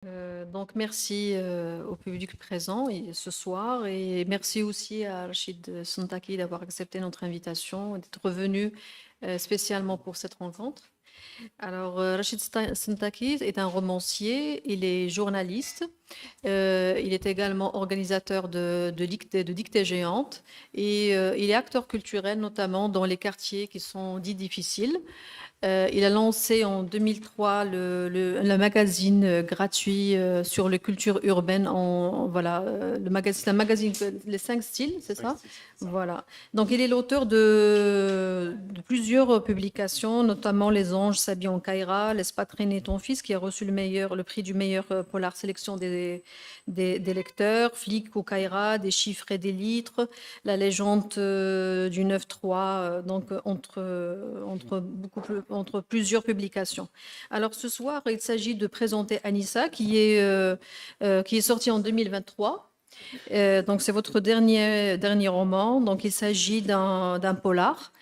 Donc merci au public présent ce soir et merci aussi à Rachid Santaki d'avoir accepté notre invitation et d'être venu spécialement pour cette rencontre. Alors, Santaki est un romancier, il est journaliste, il est également organisateur de dictées géantes et il est acteur culturel, notamment dans les quartiers qui sont dits difficiles. Il a lancé en 2003 le magazine gratuit sur les cultures urbaines. Voilà, c'est un magazine, les 5 styles, c'est ça? Voilà. Donc, il est l'auteur de plusieurs publications, notamment Les Anges s'habillent en Caïra, Laisse pas traîner ton fils, qui a reçu le prix du meilleur polar sélection des lecteurs, Flic au Caïra, Des chiffres et des litres, La légende du 9-3, donc entre plusieurs publications. Alors ce soir, il s'agit de présenter Anissa, qui est sortie en 2023. Donc c'est votre dernier roman. Donc il s'agit d'un polar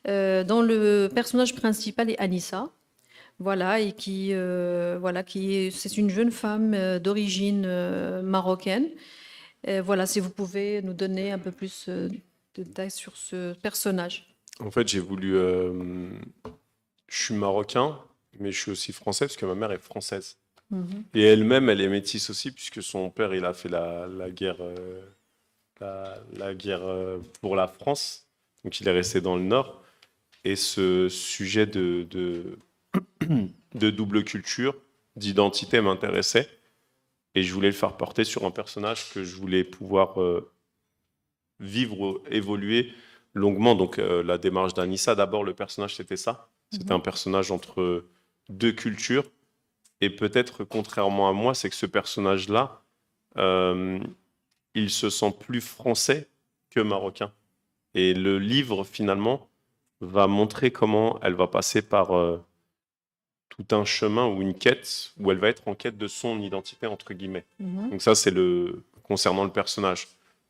dont le personnage principal est Anissa. Voilà, et c'est une jeune femme d'origine marocaine. Voilà, si vous pouvez nous donner un peu plus de détails sur ce personnage. En fait, je suis marocain, mais je suis aussi français parce que ma mère est française. Mhm. Et elle-même, elle est métisse aussi puisque son père, il a fait la guerre, la guerre pour la France. Donc, il est resté dans le Nord. Et ce sujet de double culture, d'identité m'intéressait. Et je voulais le faire porter sur un personnage que je voulais pouvoir vivre, évoluer longuement. Donc la démarche d'Anissa, d'abord le personnage c'était ça. C'était un personnage entre deux cultures. Et peut-être contrairement à moi, c'est que ce personnage-là, euh, il se sent plus français que marocain. Et le livre finalement va montrer comment elle va passer par tout un chemin ou une quête où elle va être en quête de son identité entre guillemets. Mhm. Donc ça c'est le concernant le personnage.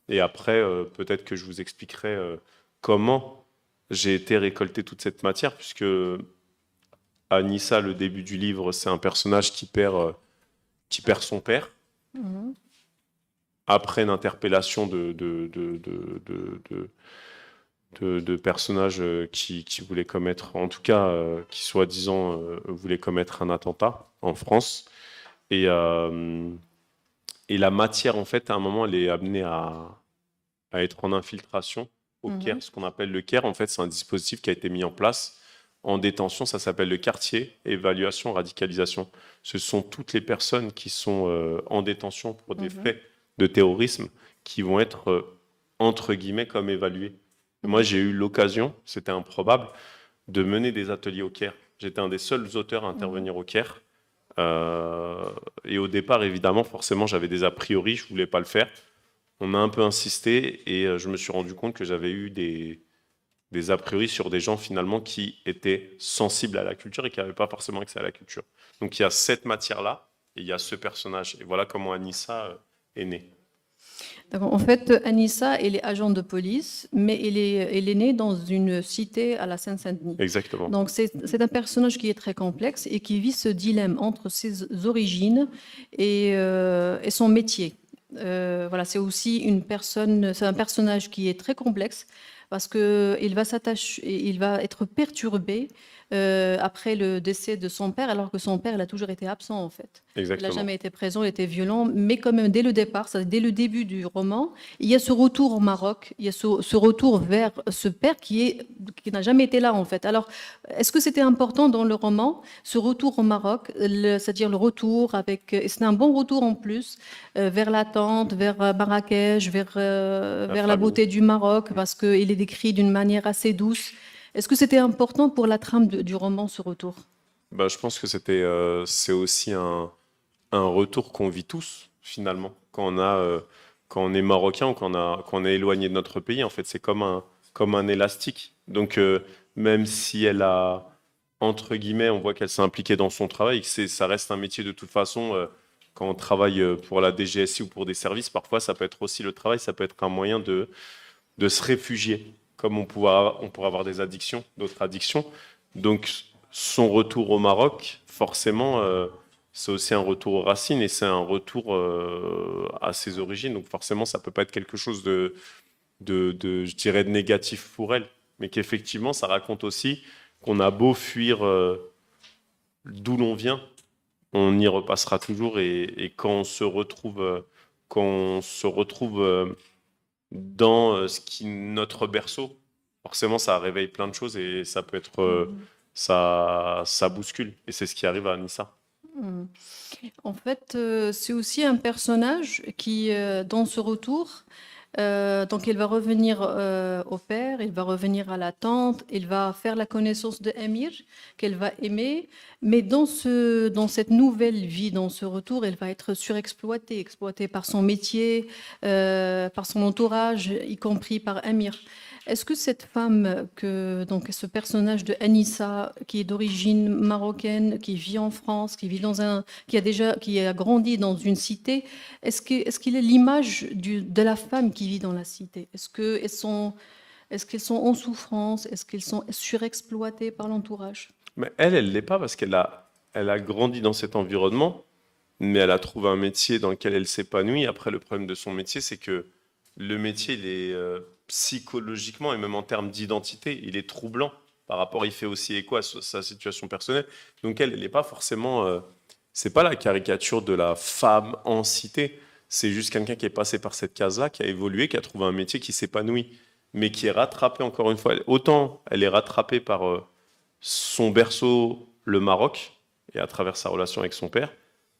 Et après peut-être que je vous expliquerai comment j'ai été récolter toute cette matière puisque Anissa, le début du livre, c'est un personnage qui perd son père Mhm. après une interpellation de personnages qui voulaient commettre, en tout cas, qui soi-disant voulaient commettre un attentat en France. Et, euh, et la matière, en fait, à un moment, elle est amenée à être en infiltration au CAIR. Mhm. Ce qu'on appelle le CAIR, en fait, c'est un dispositif qui a été mis en place en détention. Ça s'appelle le quartier évaluation radicalisation. Ce sont toutes les personnes qui sont en détention pour des faits de terrorisme qui vont être, entre guillemets, comme évalués. Moi, j'ai eu l'occasion, c'était improbable, de mener des ateliers au Caire. J'étais un des seuls auteurs à intervenir au Caire. Et au départ, évidemment, forcément, j'avais des a priori, je voulais pas le faire. On a un peu insisté et je me suis rendu compte que j'avais eu des a priori sur des gens finalement qui étaient sensibles à la culture et qui n'avaient pas forcément accès à la culture. Donc il y a cette matière-là et il y a ce personnage. Et voilà comment Anissa est née. D'accord. En fait, Anissa, elle est agente de police, mais elle est née dans une cité à la Seine-Saint-Denis. Exactement. Donc, c'est un personnage qui est très complexe et qui vit ce dilemme entre ses origines et son métier. Voilà, c'est aussi c'est un personnage qui est très complexe parce il va être perturbé après le décès de son père, alors que son père, il a toujours été absent en fait. Il n'a Exactement. jamais été présent, il était violent, mais quand même, dès le départ, dès le début du roman, il y a ce retour au Maroc, il y a ce retour vers ce père qui n'a jamais été là, en fait. Alors, est-ce que c'était important dans le roman, ce retour au Maroc, c'est-à-dire le retour et c'est un bon retour en plus, vers l'attente, vers Marrakech, vers la famille. beauté du Maroc, parce qu'il est décrit d'une manière assez douce. Est-ce que c'était important pour la trame du roman, ce retour? Bah, je pense que c'est aussi un retour qu'on vit tous finalement quand on est marocain ou quand on est éloigné de notre pays. En fait, c'est comme un élastique. Donc même si elle a entre guillemets, on voit qu'elle s'est impliquée dans son travail, ça reste un métier de toute façon. Quand on travaille pour la DGSI ou pour des services, parfois ça peut être aussi le travail, ça peut être un moyen de se réfugier, comme on pourrait avoir des addictions, d'autres addictions. Donc son retour au Maroc, forcément, c'est aussi un retour aux racines et c'est un retour à ses origines. Donc forcément, ça peut pas être quelque chose je dirais, de négatif pour elle. Mais qu'effectivement, ça raconte aussi qu'on a beau fuir d'où l'on vient, on y repassera toujours. Et quand on se retrouve dans ce qui est notre berceau, forcément, ça réveille plein de choses et ça peut être, ça bouscule. Et c'est ce qui arrive à Anissa. Mhm. En fait, c'est aussi un personnage qui, dans ce retour, donc il va revenir au père, il va revenir à la tante, il va faire la connaissance de Amir, qu'elle va aimer, mais dans cette nouvelle vie, dans ce retour, elle va être surexploitée, exploitée par son métier, par son entourage, y compris par Amir. Est-ce que cette femme, donc ce personnage de Anissa, qui est d'origine marocaine, qui vit en France, qui a grandi dans une cité, est-ce qu'il est l'image de la femme qui vit dans la cité? Est-ce qu'elles sont en souffrance? Est-ce qu'elles sont surexploitées par l'entourage? Mais elle l'est pas parce elle a grandi dans cet environnement, mais elle a trouvé un métier dans lequel elle s'épanouit. Après, le problème de son métier, c'est que le métier, il est psychologiquement et même en termes d'identité, il est troublant par rapport, il fait aussi écho à sa situation personnelle. Donc elle n'est pas forcément, c'est pas la caricature de la femme en cité. C'est juste quelqu'un qui est passé par cette case-là, qui a évolué, qui a trouvé un métier qui s'épanouit, mais qui est rattrapé encore une fois. Autant elle est rattrapée par son berceau, le Maroc, et à travers sa relation avec son père,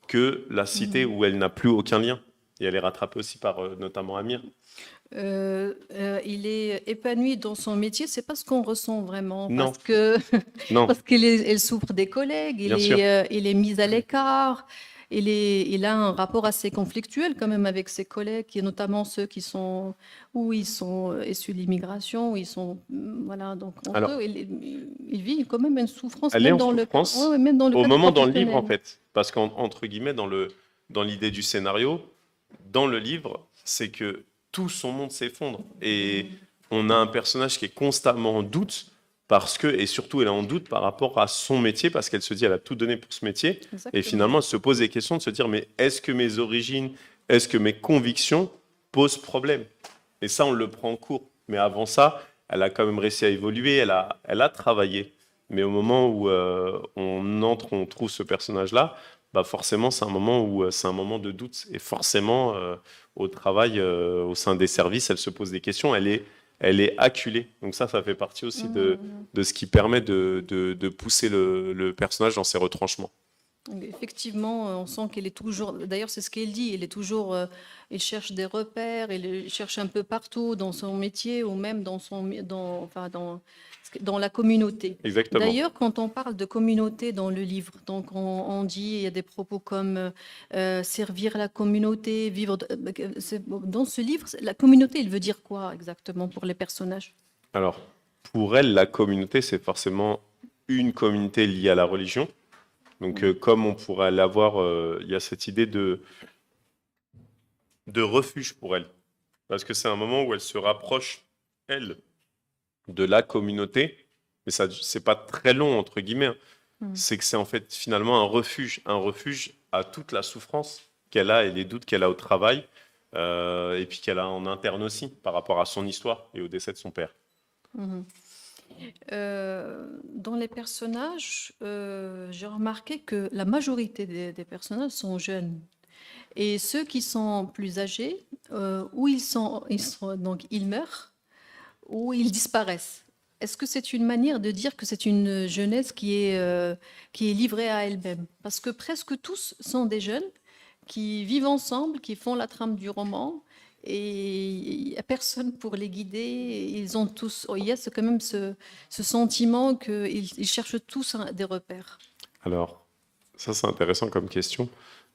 que la cité où elle n'a plus aucun lien. Et elle est rattrapée aussi par notamment Amir. Il est épanoui dans son métier, c'est pas ce qu'on ressent vraiment, Non, parce que non, parce qu'elle souffre des collègues, bien sûr. il est mis à l'écart, il a un rapport assez conflictuel quand même avec ses collègues, et notamment ceux où ils sont issus de l'immigration, où ils sont, voilà, donc entre Alors, eux, il vit quand même une souffrance, elle est même en dans le, ouais, souffrance ouais, même dans le au cadre moment dans le livre, en professionnel. fait. Parce qu'entre guillemets, dans l'idée du scénario, dans le livre, c'est que tout son monde s'effondre. Et on a un personnage qui est constamment en doute, et surtout elle est en doute par rapport à son métier, parce qu'elle se dit, elle a tout donné pour ce métier. Et Exactement. finalement, elle se pose des questions de se dire, mais est-ce que mes origines, est-ce que mes convictions posent problème? Et ça, on le prend en cours. Mais avant ça, elle a quand même réussi à évoluer, elle a travaillé. Mais au moment où on trouve ce personnage-là, bah forcément, c'est un moment où c'est un moment de doute. Et forcément, au travail, au sein des services, elle se pose des questions. Elle est acculée. Donc ça fait partie aussi Mhm. de ce qui permet de pousser le personnage dans ses retranchements. Effectivement, on sent qu'elle est toujours. D'ailleurs, c'est ce qu'elle dit. Elle est toujours. Elle cherche des repères. Elle cherche un peu partout dans son métier ou même enfin, dans la communauté. Exactement. D'ailleurs, quand on parle de communauté dans le livre, donc on dit il y a des propos comme servir la communauté, vivre. Dans ce livre, la communauté, il veut dire quoi exactement pour les personnages? Alors, pour elle, la communauté, c'est forcément une communauté liée à la religion. Donc, comme on pourrait l'avoir, il y a cette idée de refuge pour elle. Parce que c'est un moment où elle se rapproche, elle, de la communauté. Mais ça, c'est pas très long, entre guillemets, hein. Mm. C'est que c'est en fait finalement un refuge à toute la souffrance qu'elle a et les doutes qu'elle a au travail, et puis qu'elle a en interne aussi par rapport à son histoire et au décès de son père. Mhm. Dans les personnages, j'ai remarqué que la majorité des personnages sont jeunes. Et ceux qui sont plus âgés, ou donc ils meurent, ou ils disparaissent. Est-ce que c'est une manière de dire que c'est une jeunesse qui est livrée à elle-même? Parce que presque tous sont des jeunes qui vivent ensemble, qui font la trame du roman, et il n'y a personne pour les guider. Ils ont tous, il y a quand même ce sentiment qu'ils cherchent tous des repères. Alors, ça c'est intéressant comme question.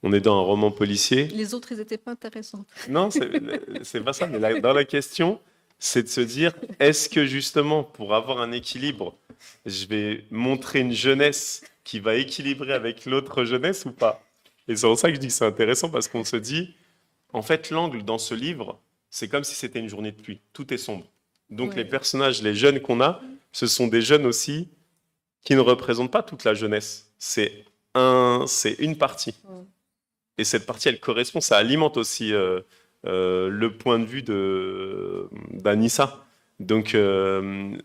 On est dans un roman policier. Les autres, ils n'étaient pas intéressants. Non, c'est pas ça. Mais dans la question, c'est de se dire, est-ce que justement, pour avoir un équilibre, je vais montrer une jeunesse qui va équilibrer avec l'autre jeunesse ou pas? Et c'est pour ça que je dis que c'est intéressant parce qu'on se dit, en fait, l'angle dans ce livre, c'est comme si c'était une journée de pluie. Tout est sombre. Donc les Oui. personnages, les jeunes qu'on a, ce sont des jeunes aussi qui ne représentent pas toute la jeunesse. C'est c'est une partie. Mm. Et cette partie, elle correspond, ça alimente aussi le point de vue d'Anissa. Donc,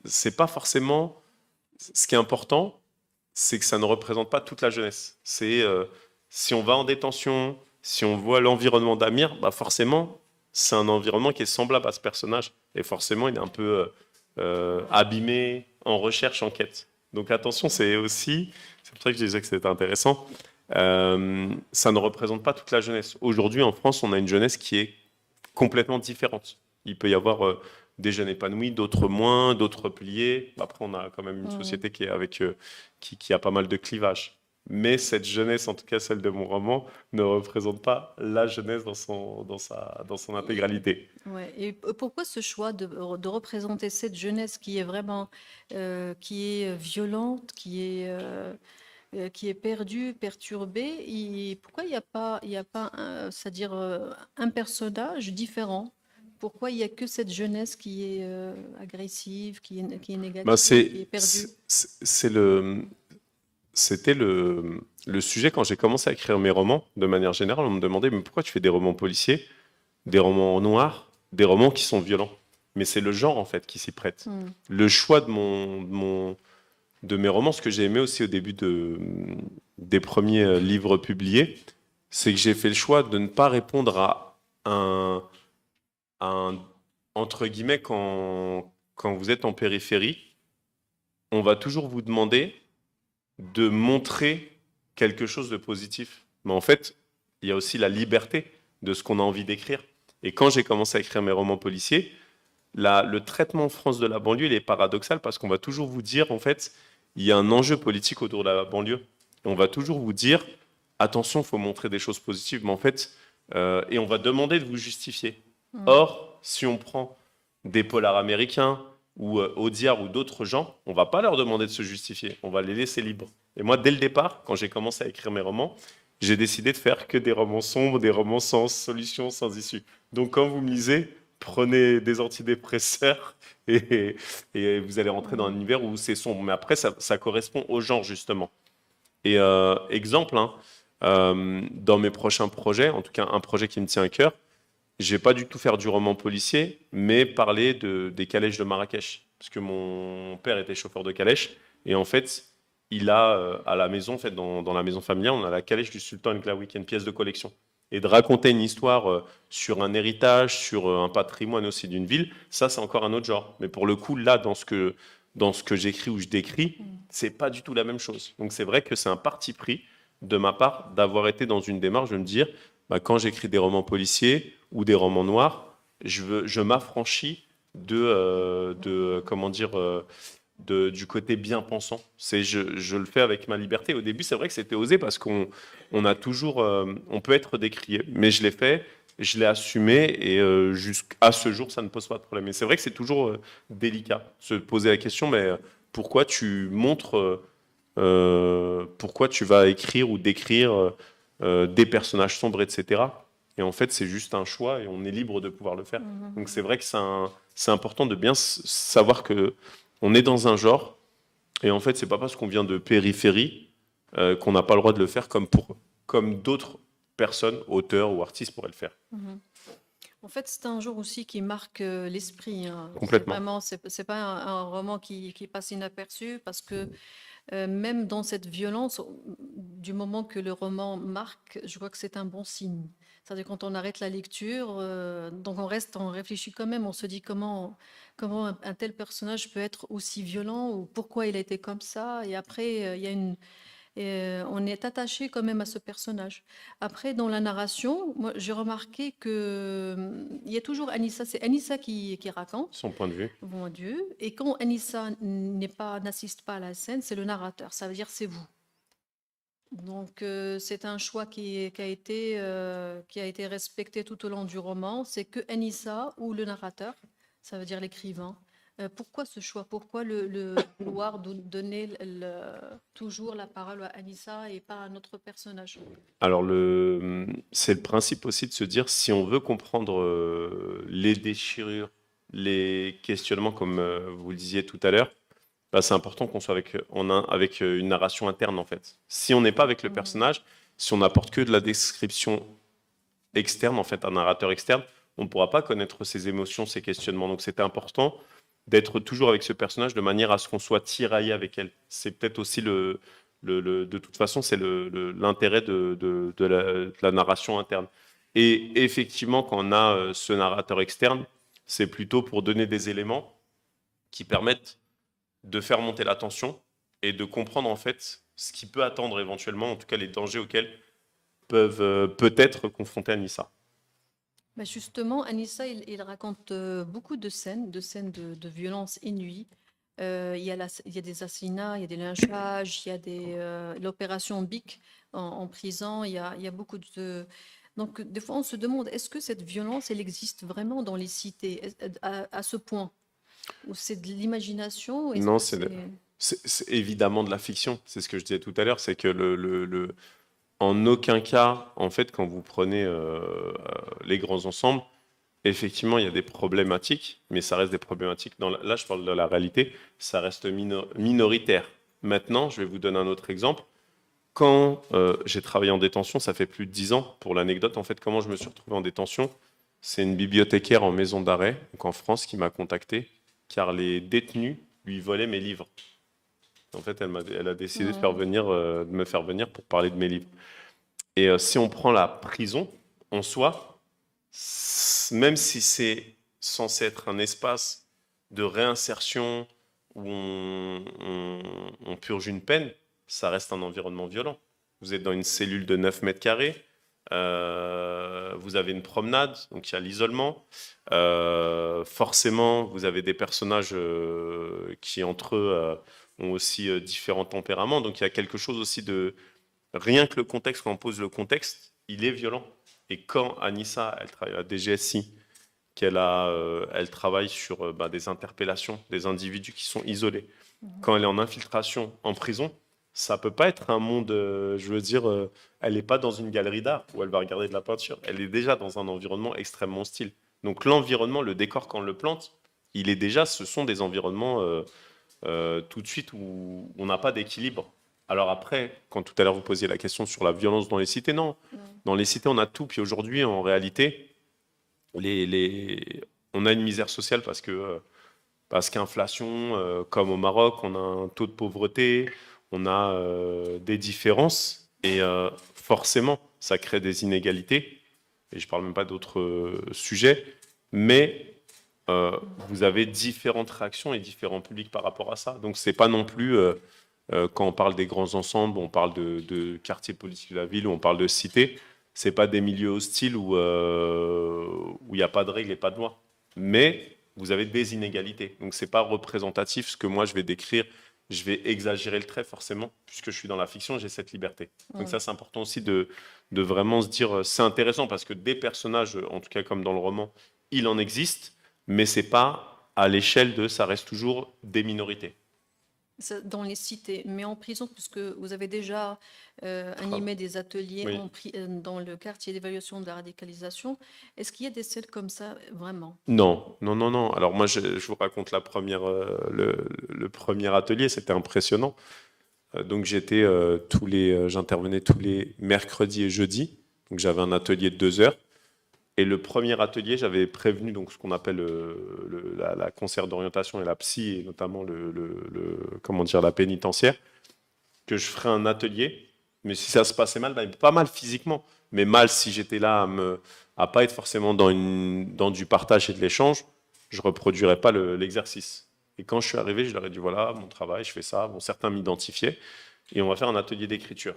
c'est pas forcément. Ce qui est important, c'est que ça ne représente pas toute la jeunesse. Si on va en détention, si on voit l'environnement d'Amir, bah forcément, c'est un environnement qui est semblable à ce personnage. Et forcément, il est un peu abîmé, en recherche, en quête. Donc attention, c'est pour ça que je disais que c'était intéressant, ça ne représente pas toute la jeunesse. Aujourd'hui, en France, on a une jeunesse qui est complètement différente. Il peut y avoir des jeunes épanouis, d'autres moins, d'autres pliés. Après, on a quand même une société qui est qui a pas mal de clivages. Mais cette jeunesse, en tout cas celle de mon roman, ne représente pas la jeunesse dans son intégralité. Ouais. Et pourquoi ce choix de représenter cette jeunesse qui est vraiment qui est violente, qui est perdue, perturbée, pourquoi il y a pas c'est-à-dire un personnage différent? Pourquoi il n'y a que cette jeunesse qui est agressive, qui est Ben, négative, qui est perdue? c'était le sujet quand j'ai commencé à écrire mes romans. De manière générale, on me demandait mais pourquoi tu fais des romans policiers, des romans noirs, des romans qui sont violents. Mais c'est le genre en fait qui s'y prête. Hmm. Le choix de mes romans, ce que j'ai aimé aussi au début des premiers livres publiés, c'est que j'ai fait le choix de ne pas répondre à un entre guillemets, quand vous êtes en périphérie, on va toujours vous demander de montrer quelque chose de positif. Mais en fait, il y a aussi la liberté de ce qu'on a envie d'écrire. Et quand j'ai commencé à écrire mes romans policiers, le traitement en France de la banlieue, il est paradoxal parce qu'on va toujours vous dire, en fait, il y a un enjeu politique autour de la banlieue. Et on va toujours vous dire, attention, il faut montrer des choses positives, mais en fait, et on va demander de vous justifier. Or, si on prend des polars américains ou Audiard ou d'autres gens, on va pas leur demander de se justifier, on va les laisser libres. Et moi, dès le départ, quand j'ai commencé à écrire mes romans, j'ai décidé de faire que des romans sombres, des romans sans solution, sans issue. Donc quand vous me lisez, prenez des antidépresseurs et vous allez rentrer dans un univers où c'est sombre. Mais après, ça correspond au genre, justement. Et exemple, hein, dans mes prochains projets, en tout cas un projet qui me tient à cœur, je vais pas du tout faire du roman policier, mais parler des calèches de Marrakech. Parce que mon père était chauffeur de calèche. Et en fait, il a à la maison, en fait, dans la maison familiale, on a la calèche du Sultan El Glaoui, qui est une pièce de collection. Et de raconter une histoire sur un héritage, sur un patrimoine aussi d'une ville, ça, c'est encore un autre genre. Mais pour le coup, là, dans ce que j'écris ou je décris, c'est pas du tout la même chose. Donc c'est vrai que c'est un parti pris de ma part d'avoir été dans une démarche de me dire, bah, quand j'écris des romans policiers ou des romans noirs, je m'affranchis comment dire, du côté bien pensant. Je le fais avec ma liberté. Au début, c'est vrai que c'était osé parce on a toujours, on peut être décrié, mais je l'ai fait, je l'ai assumé et jusqu'à ce jour, ça ne pose pas de problème. Et c'est vrai que c'est toujours délicat de se poser la question, mais pourquoi tu montres, pourquoi tu vas écrire ou décrire des personnages sombres, etc. Et en fait, c'est juste un choix et on est libre de pouvoir le faire. Donc c'est vrai que c'est important de bien savoir que on est dans un genre et en fait, c'est pas parce qu'on vient de périphérie qu'on n'a pas le droit de le faire comme d'autres personnes, auteurs ou artistes pourraient le faire. En fait, c'est un genre aussi qui marque l'esprit, hein. Complètement. C'est pas un roman qui passe inaperçu parce que même dans cette violence, du moment que le roman marque, je vois que c'est un bon signe. C'est-à-dire quand on arrête la lecture, donc on réfléchit quand même, on se dit comment un tel personnage peut être aussi violent ou pourquoi il a été comme ça. Et après, il y a on est attaché quand même à ce personnage. Après, dans la narration, moi, j'ai remarqué que il y a toujours Anissa, c'est Anissa qui raconte. Son point de vue. Mon Dieu. Et quand Anissa n'assiste pas à la scène, c'est le narrateur. Ça veut dire c'est vous. Donc c'est un choix qui a été respecté tout au long du roman. C'est que Anissa ou le narrateur, ça veut dire l'écrivain. Pourquoi ce choix? Pourquoi vouloir donner toujours la parole à Anissa et pas à un autre personnage? Alors, c'est le principe aussi de se dire, si on veut comprendre les déchirures, les questionnements, comme vous le disiez tout à l'heure, bah, c'est important qu'on soit avec une narration interne, en fait. Si on n'est pas avec le personnage, si on n'apporte que de la description externe, en fait, un narrateur externe, on ne pourra pas connaître ses émotions, ses questionnements. Donc c'était important d'être toujours avec ce personnage de manière à ce qu'on soit tiraillé avec elle. C'est peut-être aussi de toute façon, c'est l'intérêt de la narration interne. Et effectivement, quand on a ce narrateur externe, c'est plutôt pour donner des éléments qui permettent de faire monter la tension et de comprendre en fait ce qui peut attendre éventuellement, en tout cas les dangers auxquels peuvent peut-être confronter Anissa. Bah, justement, Anissa, il raconte beaucoup de scènes de violence inouïe. Il y a des assassinats, il y a des lynchages, il y a l'opération BIC en prison, il y a beaucoup de... Donc, des fois, on se demande, est-ce que cette violence, elle existe vraiment dans les cités, à ce point? Ou c'est de l'imagination? Est-ce Non, que c'est... c'est évidemment de la fiction. C'est ce que je disais tout à l'heure, c'est que en aucun cas, en fait, quand vous prenez les grands ensembles, effectivement, il y a des problématiques, mais ça reste des problématiques. Là, je parle de la réalité, ça reste minoritaire. Maintenant, je vais vous donner un autre exemple. Quand j'ai travaillé en détention, ça fait plus de 10 ans, pour l'anecdote, en fait, comment je me suis retrouvé en détention, c'est une bibliothécaire en maison d'arrêt, donc en France, qui m'a contacté, car les détenus lui volaient mes livres. En fait, elle a décidé de me faire venir pour parler de mes livres. Et si on prend la prison, en soi, même si c'est censé être un espace de réinsertion où on purge une peine, ça reste un environnement violent. Vous êtes dans une cellule de 9 mètres carrés, vous avez une promenade, donc il y a l'isolement. Forcément, vous avez des personnages qui, entre eux, ont aussi différents tempéraments. Donc il y a quelque chose aussi de... Rien que le contexte, quand on pose le contexte, il est violent. Et quand Anissa, elle travaille à la DGSI, elle travaille sur des interpellations, des individus qui sont isolés. Quand elle est en infiltration en prison, ça peut pas être un monde, je veux dire, elle n'est pas dans une galerie d'art où elle va regarder de la peinture. Elle est déjà dans un environnement extrêmement hostile. Donc l'environnement, le décor, quand on le plante, ce sont des environnements tout de suite où on n'a pas d'équilibre. Alors après, quand tout à l'heure vous posiez la question sur la violence dans les cités, non. Dans les cités, on a tout. Puis aujourd'hui, en réalité, on a une misère sociale parce qu'inflation, comme au Maroc, on a un taux de pauvreté, on a des différences, et forcément, ça crée des inégalités. Et je ne parle même pas d'autres sujets, mais vous avez différentes réactions et différents publics par rapport à ça. Donc c'est pas non plus, quand on parle des grands ensembles, on parle de quartiers politiques de la ville, ou on parle de cités, c'est pas des milieux hostiles où il n'y a pas de règles et pas de lois. Mais vous avez des inégalités. Donc c'est pas représentatif ce que moi je vais décrire. Je vais exagérer le trait forcément, puisque je suis dans la fiction, j'ai cette liberté. Donc ça c'est important aussi de vraiment se dire, c'est intéressant parce que des personnages, en tout cas comme dans le roman, il en existe, mais c'est pas à l'échelle ça reste toujours des minorités. Dans les cités, mais en prison, puisque vous avez déjà animé des ateliers Oui. dans le quartier d'évaluation de la radicalisation. Est-ce qu'il y a des scènes comme ça, vraiment? Non, non, non, non. Alors moi, je vous raconte le premier atelier, c'était impressionnant. Donc j'intervenais tous les mercredis et jeudis. Donc j'avais un atelier de 2 heures. Et le premier atelier, j'avais prévenu donc ce qu'on appelle la conseillère d'orientation et la psy, et notamment comment dire, la pénitentiaire, que je ferais un atelier. Mais si ça se passait mal, pas mal physiquement, mais mal si j'étais là à pas être forcément dans du partage et de l'échange, je reproduirais pas l'exercice. Et quand je suis arrivé, je leur ai dit voilà, mon travail, je fais ça. Bon, certains m'identifiaient et on va faire un atelier d'écriture.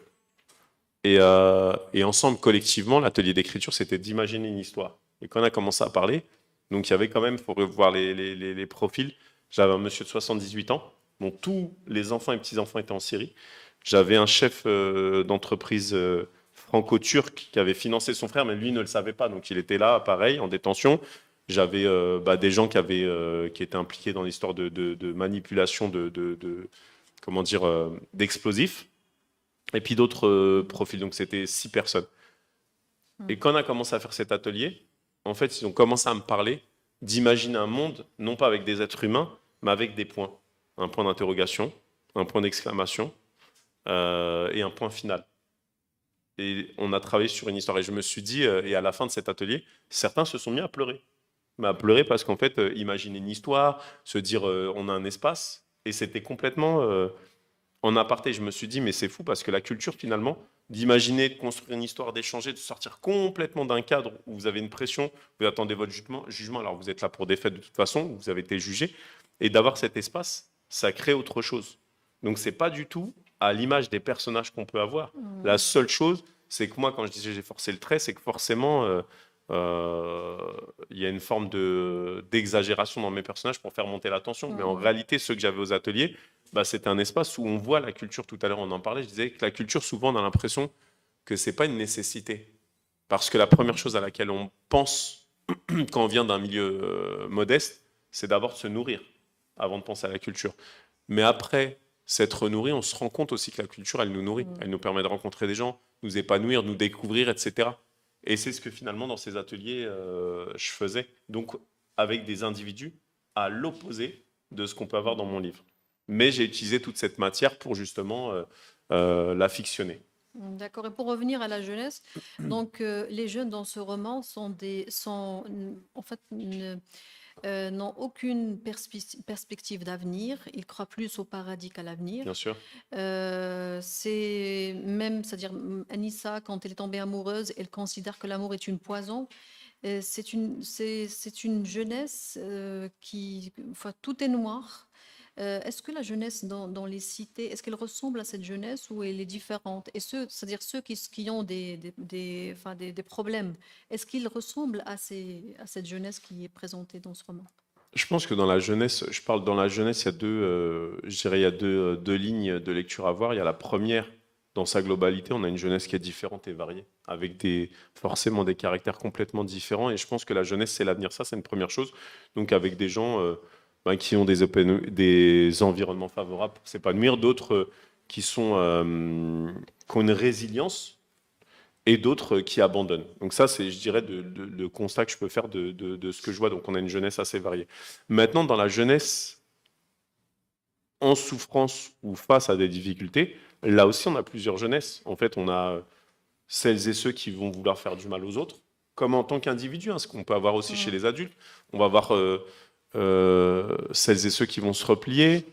Et ensemble, collectivement, l'atelier d'écriture, c'était d'imaginer une histoire. Et quand on a commencé à parler, donc il y avait quand même, il faut revoir les profils, j'avais un monsieur de 78 ans, dont tous les enfants et petits-enfants étaient en Syrie. J'avais un chef d'entreprise franco-turc qui avait financé son frère, mais lui ne le savait pas, donc il était là, pareil, en détention. J'avais des gens qui étaient impliqués dans l'histoire de manipulation comment dire, d'explosifs. Et puis d'autres profils, donc c'était 6 personnes. Et quand on a commencé à faire cet atelier, en fait, ils ont commencé à me parler d'imaginer un monde, non pas avec des êtres humains, mais avec des points. un point d'interrogation, un point d'exclamation et un point final. Et on a travaillé sur une histoire. Et je me suis dit, et à la fin de cet atelier, certains se sont mis à pleurer. Mais à pleurer parce qu'en fait, imaginer une histoire, se dire, on a un espace. Et c'était complètement en aparté. Je me suis dit, mais c'est fou parce que la culture, finalement, d'imaginer, de construire une histoire, d'échanger, de sortir complètement d'un cadre où vous avez une pression, vous attendez votre jugement, alors vous êtes là pour des faits de toute façon, vous avez été jugé, et d'avoir cet espace, ça crée autre chose. Donc c'est pas du tout à l'image des personnages qu'on peut avoir. La seule chose, c'est que moi, quand je disais j'ai forcé le trait, c'est que forcément, il y a une forme d'exagération dans mes personnages pour faire monter la tension. Mais en réalité, ceux que j'avais aux ateliers, bah, c'était un espace où on voit la culture. Tout à l'heure, on en parlait. Je disais que la culture, souvent, on a l'impression que c'est pas une nécessité. Parce que la première chose à laquelle on pense quand on vient d'un milieu modeste, c'est d'abord de se nourrir avant de penser à la culture. Mais après s'être nourri, on se rend compte aussi que la culture, elle nous nourrit. Elle nous permet de rencontrer des gens, nous épanouir, nous découvrir, etc. Et c'est ce que finalement, dans ces ateliers, je faisais. Donc, avec des individus à l'opposé de ce qu'on peut avoir dans mon livre. Mais j'ai utilisé toute cette matière pour justement la fictionner. D'accord. Et pour revenir à la jeunesse, donc les jeunes dans ce roman en fait, n'ont aucune perspective d'avenir. Ils croient plus au paradis qu'à l'avenir. Bien sûr. C'est même, c'est-à-dire Anissa, quand elle est tombée amoureuse, elle considère que l'amour est une poison. C'est une jeunesse qui, enfin, tout est noir. Est-ce que la jeunesse dans les cités, est-ce qu'elle ressemble à cette jeunesse ou elle est différente? Et c'est-à-dire ceux qui ont enfin, des problèmes, est-ce qu'ils ressemblent à cette jeunesse qui est présentée dans ce roman? Je pense que dans la jeunesse, je parle dans la jeunesse, il y a je dirais, il y a deux lignes de lecture à voir. Il y a la première, dans sa globalité, on a une jeunesse qui est différente et variée, avec forcément des caractères complètement différents. Et je pense que la jeunesse, c'est l'avenir. Ça, c'est une première chose. Donc, avec des gens qui ont des environnements favorables pour s'épanouir, d'autres qui ont une résilience et d'autres qui abandonnent. Donc ça, c'est, je dirais, le constat que je peux faire de ce que je vois. Donc on a une jeunesse assez variée. Maintenant, dans la jeunesse en souffrance ou face à des difficultés, là aussi, on a plusieurs jeunesses. En fait, on a celles et ceux qui vont vouloir faire du mal aux autres, comme en tant qu'individu, ce qu'on peut avoir aussi chez les adultes. On va avoir celles et ceux qui vont se replier,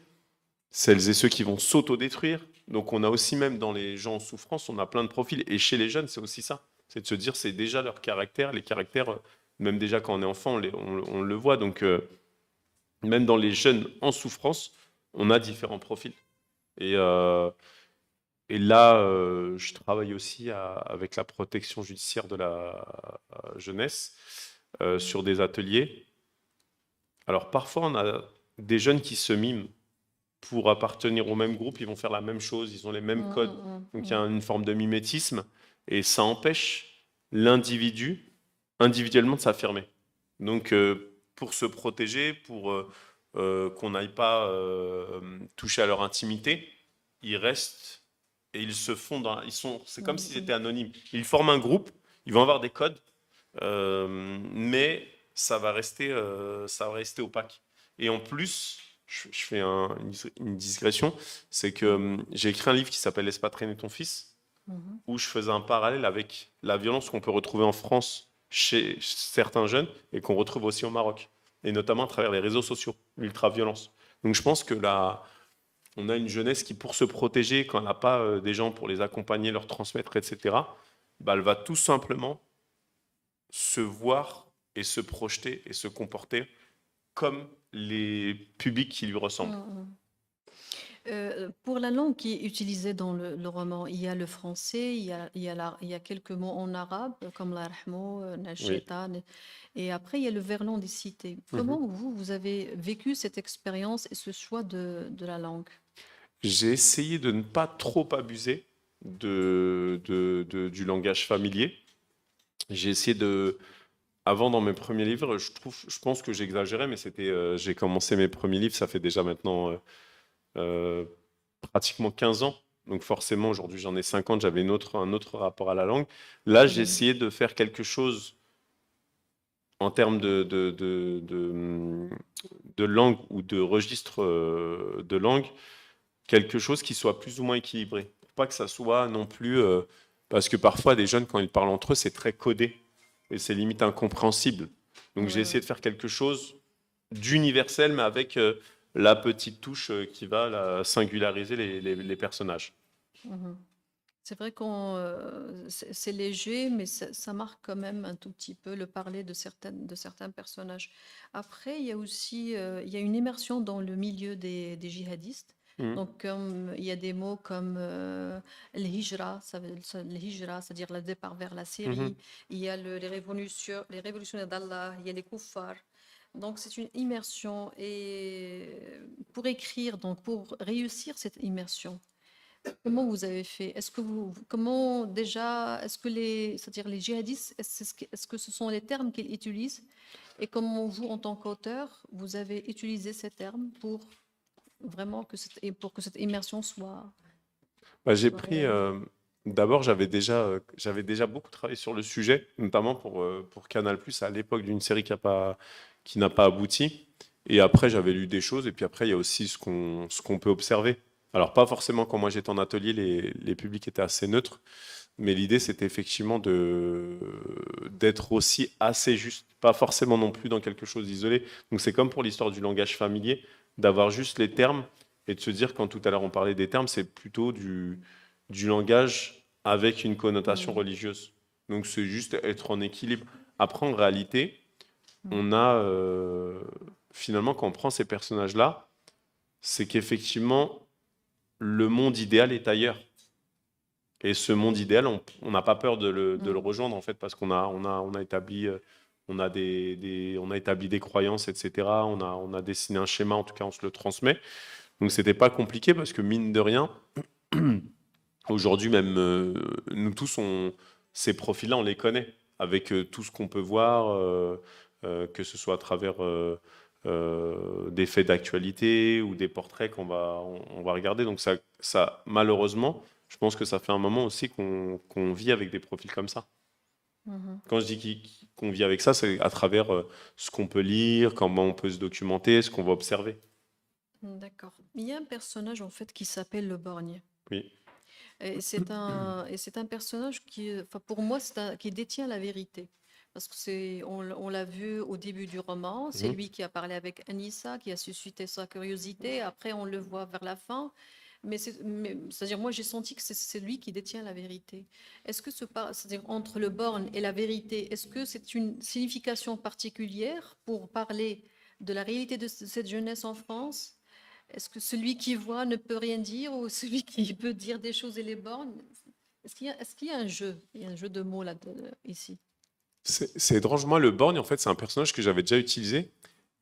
celles et ceux qui vont s'autodétruire. Donc on a aussi, même dans les gens en souffrance, on a plein de profils. Et chez les jeunes, c'est aussi ça. C'est de se dire, c'est déjà leur caractère. Les caractères, même déjà quand on est enfant, on le voit. Donc même dans les jeunes en souffrance, on a différents profils. Et là, je travaille aussi avec la protection judiciaire de la jeunesse sur des ateliers. Alors parfois, on a des jeunes qui se miment pour appartenir au même groupe, ils vont faire la même chose, ils ont les mêmes codes. Donc il y a une forme de mimétisme et ça empêche l'individu individuellement de s'affirmer. Donc pour se protéger, pour qu'on n'aille pas toucher à leur intimité, ils restent et ils se font c'est comme s'ils étaient anonymes. Ils forment un groupe, ils vont avoir des codes, mais ça va rester opaque. Et en plus, je fais une digression, c'est que j'ai écrit un livre qui s'appelle Laisse pas traîner ton fils, où je faisais un parallèle avec la violence qu'on peut retrouver en France chez certains jeunes et qu'on retrouve aussi au Maroc, et notamment à travers les réseaux sociaux, l'ultra-violence. Donc je pense que là, on a une jeunesse qui, pour se protéger, quand elle n'a pas des gens pour les accompagner, leur transmettre, etc., bah, elle va tout simplement se voir et se projeter et se comporter comme les publics qui lui ressemblent. Pour la langue qui est utilisée dans le roman, il y a le français, il y a quelques mots en arabe, comme l'arhmo, nacheta, et après il y a le verlan des cités. Comment vous avez vécu cette expérience et ce choix de la langue? J'ai essayé de ne pas trop abuser du langage familier. J'ai essayé avant, dans mes premiers livres, je pense que j'exagérais, mais j'ai commencé mes premiers livres, ça fait déjà maintenant pratiquement 15 ans. Donc forcément, aujourd'hui j'en ai 50, j'avais un autre rapport à la langue. Là, j'ai essayé de faire quelque chose en termes de langue ou de registre de langue, quelque chose qui soit plus ou moins équilibré. Pour pas que ça soit non plus... parce que parfois, des jeunes, quand ils parlent entre eux, c'est très codé et c'est limite incompréhensible. Donc j'ai Ouais, essayé ouais. de faire quelque chose d'universel, mais avec la petite touche qui va singulariser les personnages. Mhm. C'est vrai qu'on, c'est léger, mais ça marque quand même un tout petit peu le parler de certains personnages. Après, il y a aussi, il y a une immersion dans le milieu des djihadistes. Mhm. Donc, comme il y a des mots comme le hijra, le hijra, c'est-à-dire le départ vers la Mhm. Syrie. Il y a les révolutionnaires d'Allah, il y a les kuffars. Donc, c'est une immersion. Et pour écrire, donc pour réussir cette immersion, comment vous avez fait? Comment déjà, est-ce que c'est-à-dire les djihadistes, est-ce que ce sont les termes qu'ils utilisent? Et comment vous, en tant qu'auteur, vous avez utilisé ces termes pour vraiment et pour que cette immersion Bah, j'ai soit pris. réelle? D'abord, j'avais déjà beaucoup travaillé sur le sujet, notamment pour Canal+, à l'époque d'une série qui n'a pas abouti. Et après, j'avais lu des choses. Et puis après, il y a aussi ce qu'on peut observer. Alors, pas forcément quand moi j'étais en atelier, les publics étaient assez neutres. Mais l'idée, c'était effectivement d'être aussi assez juste, pas forcément non plus dans quelque chose d'isolé. Donc c'est comme pour l'histoire du langage familier, d'avoir juste les termes et de se dire, quand tout à l'heure on parlait des termes, c'est plutôt du langage avec une connotation Mm, religieuse. Donc c'est juste être en équilibre. Après, en réalité, mm, on a finalement, quand on prend ces personnages-là, c'est qu'effectivement, le monde idéal est ailleurs. Et ce monde idéal, on n'a pas peur de le mm, rejoindre en fait parce on a établi on a établi des croyances, etc. On a dessiné un schéma, en tout cas on se le transmet. Donc c'était pas compliqué parce que mine de rien, aujourd'hui même nous tous ces profils-là on les connaît avec tout ce qu'on peut voir, que ce soit à travers des faits d'actualité ou des portraits on va regarder. Donc ça malheureusement je pense que ça fait un moment aussi qu'on vit avec des profils comme ça. mhm. Quand je dis qu'on vit avec ça, c'est à travers ce qu'on peut lire, comment on peut se documenter, ce qu'on va observer. D'accord. Il y a un personnage en fait qui s'appelle le Borgne. Oui. Et c'est un personnage qui, enfin pour moi, qui détient la vérité. Parce que on l'a vu au début du roman, c'est Mhm. lui qui a parlé avec Anissa, qui a suscité sa curiosité. Après, on le voit vers la fin. C'est-à-dire, moi, j'ai senti que c'est lui qui détient la vérité. Est-ce que c'est-à-dire entre le borgne et la vérité, est-ce que c'est une signification particulière pour parler de la réalité de cette jeunesse en France? Est-ce que celui qui voit ne peut rien dire ou celui qui peut dire des choses et les bornes? Est-ce qu'il y a un jeu? Il y a un jeu de mots là, ici. C'est étrange. Moi, le borgne, en fait, c'est un personnage que j'avais déjà utilisé.